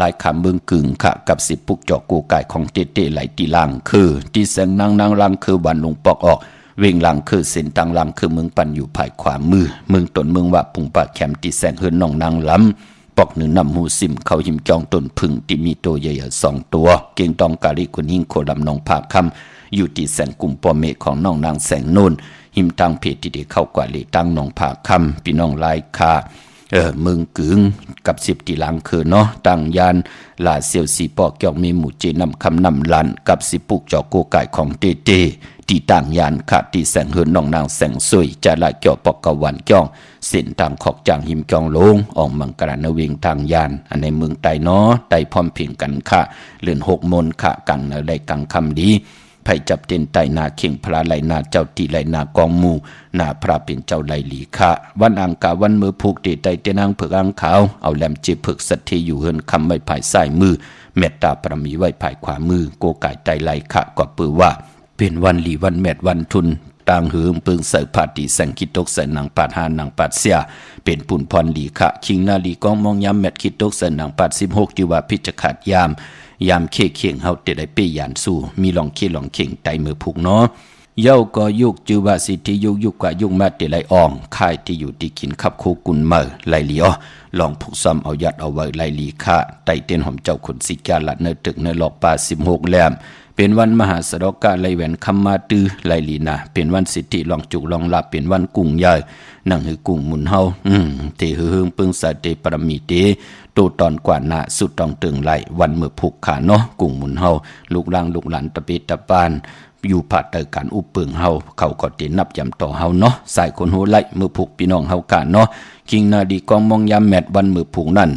ลายคำเมืองกึ่งค่ะกับสิบปุกจอกกูไก่ของเตไหลตีลังคือที่แสงนางลังคือวันลงปอกออกเวงลังคือเส้นตังลังคือเมืองปันอยู่ภายขวามือเมืองตนเมืองว่าปุงปากแคมที่แสงเฮินน้องนางล้ำปอกหนึ่งนำหูซิมเขาหิมจองต้นพึ่งที่มีตัวใหญ่ๆ2 ตัวเก่งตองกาลิกุนหิงโคลำนองผาคำอยู่ที่แสงกลุ่มปอเมฆของน้องนางแสงโน่นหิมตังเพจที่ได้เข้ากว่าเลตั้งน้องผาคำพี่น้องลายคาเมืองกึ่งกับ10ตีลังคือเนาะตั้งยานลาเซียวสีปอกเกี่ยวมีหมู่เจนำคำนำลันกับสิปุกจอกโกไก่ของเตที่ต่างยานขาดที่แสงเฮินน้องนางแสงสวยจะลายเกี่ยวปอกกะวันเกี่ยวเส้นทางขอกจางหิมจองลงออกมังกรานเวงทางยานอันในเมืองไตเนาะไตพร้อมเพียงกันค่ะเลื่อน6 มนค่ะกังในกังคำดีไผจับเต้นไตนาเข่งพระไหลนาเจ้าตีไหลนากองหมู่นาพระเป็นเจ้าไหลหลีค่ะวันอังกาวันมือผูกเตไตเตนางเผือกอังขาวเอาแหลมเจ็บเผือกสัตทีอยู่เฮินคำไว้ภายซ้ายมือเมตตาปรมีไว้ภายขวามือโกไก่ไตไหลค่ะก็ปือว่าเป็นวันหลีวันแมดวันทุนต่างหืมปึงใส่ผาดีแสงคิดตกใส่นางปาดหานางปาดเสียเป็นปุ่นพรหลีค่ะคิงนาลีกองมองยามแมดคิดตกใส่นางปาด16ที่ว่าพิจขาดยามเคเคียงเฮาเตได้เปยานสู่มีลองเคลองเข่งไตมือผูกเนาะเย้าก็ยุกจือว่าสิที่ยุกกว่ายุกมาเตไหลอ่องค่ายที่อยู่ที่กินขับโคกุนเมอไหลหลีลองผูกซ้ำเอายัดเอาไว้ไหลหลีค่ะไตเต้นหอมเจ้าคนสิกาละเนตึกในหลอกป่า16แหลมเป็นวันมหาสรกะไหลแหวนคำมาตือไหลลีนาเป็นวันสิทธิลองจุกลองลับเป็นวันกุ้งใหญ่นั่งหือกุ้งหมุนเฮาเตหือหึงปึงสะเตปรมีเตโตตอนกว่าหน้าสุดต้องตึงไหลวันเมื่อผูกขาเนาะกุ้งหมุนเฮาลูกล่างลูกหลานตะเปตะปานอยู่ผาเตอการอุปเปิงเฮาเขาก็เตนับยำต่อเฮาเนาะสายคนโหไหลมือผูกพี่น้องเฮากะเนาะคิงนาดีกองมองยามแมดวันมือผูกนั่น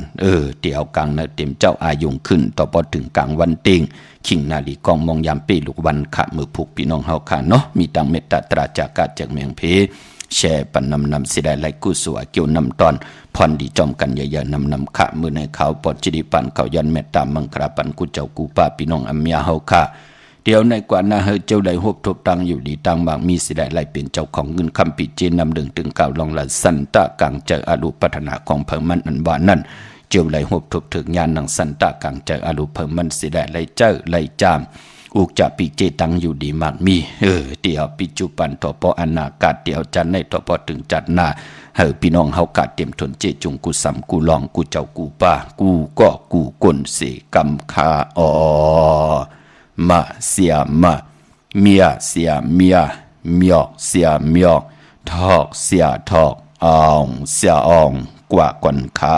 เตี่ยวกลางนาเต็มเจ้าอายุงขึ้นต่อพอถึงกลางวันเต็งคิงนาดีกองมองยามเปลูกวันขะมือผูกพี่น้องเฮาค่ะเนาะมีตังเมตตาตราจากาจากเมียงเพแช่ปันนำสิได้ไหลกุศลเกี่ยวนำตอนพรดีจอมกันเยอะๆนำขะมือในเขาปอดจิริปันเขายันเมตตามังคราปันกุเจ้ากูป้าพี่น้องอัมยาเฮาค่ะเดี๋ยวในกว่านาเฮเจ้าได้ฮบทบตังอยู่ดีตังบางมีสิได้ไหลเป็นเจ้าของเงินคำปิเจนำดึงถึงเก่าลองละสันตะกังเจออรุพัฒนาของเพิ่มมันอันว่านั่นเจ้าไหลฮบทบถึงญาณนังสันตะกังเจออรุเพิ่มมันสิได้ไหลเจ้าไหลจามอุกจะปีเจตังอยู่ดีมากมีเดี๋ยวปิจุปันทอปออนากาศเดี๋ยวจันในทอปอถึงจัดหน้าพี่น้องเฮากาดเตรียมทนเจจุงกูสำกูลองกูเจ้ากูป้ากูก็กูกลเสกำคามาเสียมาเมียเสียเมียเมียเสียเมียทอกเสียทอกอ่องเสียอ่องกว่าก่อนขา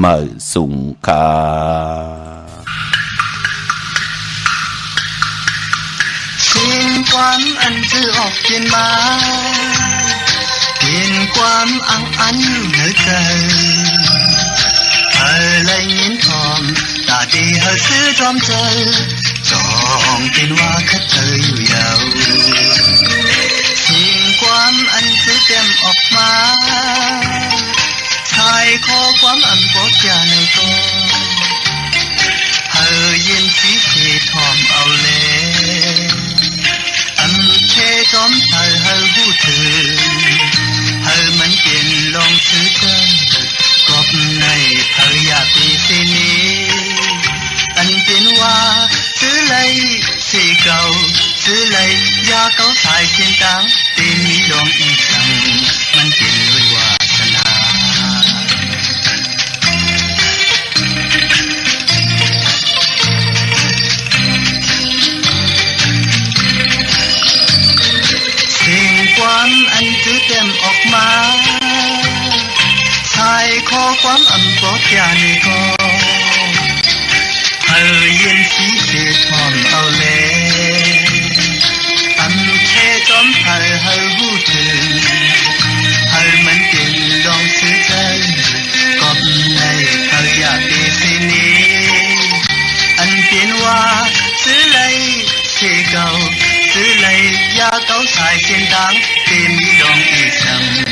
มาสุงคาเป็นความอันคือออกเขียนมาเป็นความอังอันเหนือใจเธอเลยยินทอมตาดีเธอซื้อจอมใจจองเป็นว่าคัดเธออยู่ยาวสิ่งความอันคือเต็มออกมาชายขอความอันบอกอย่าในตัวเธอยินสีเขทอมเอาเลยอันเชจอมเธอหูเธอมันเป็นลองซื้อกันกบในเธออยากปีเสนีอันเป็นว่าซื้อเลยสีเก่าซื้อเลยยาเก่าสายเทียนตังเต็มมีลองอีกครั้งมันเป็นด้วยวาสนาความอันคือเต็มออกมาชายขอความอันบอกอย่าในก็เธอเย็นสีเสียทอมเอาเลยอันแค่จอมเธอหูถึงเธอมันเป็นลองซื้อใจกอบในเธออยากได้สินี้อันเป็นว่าซื้อเลยเสียเก่าซื้อเลยยา ายเส้นทางเต็มดองอีกครั้ง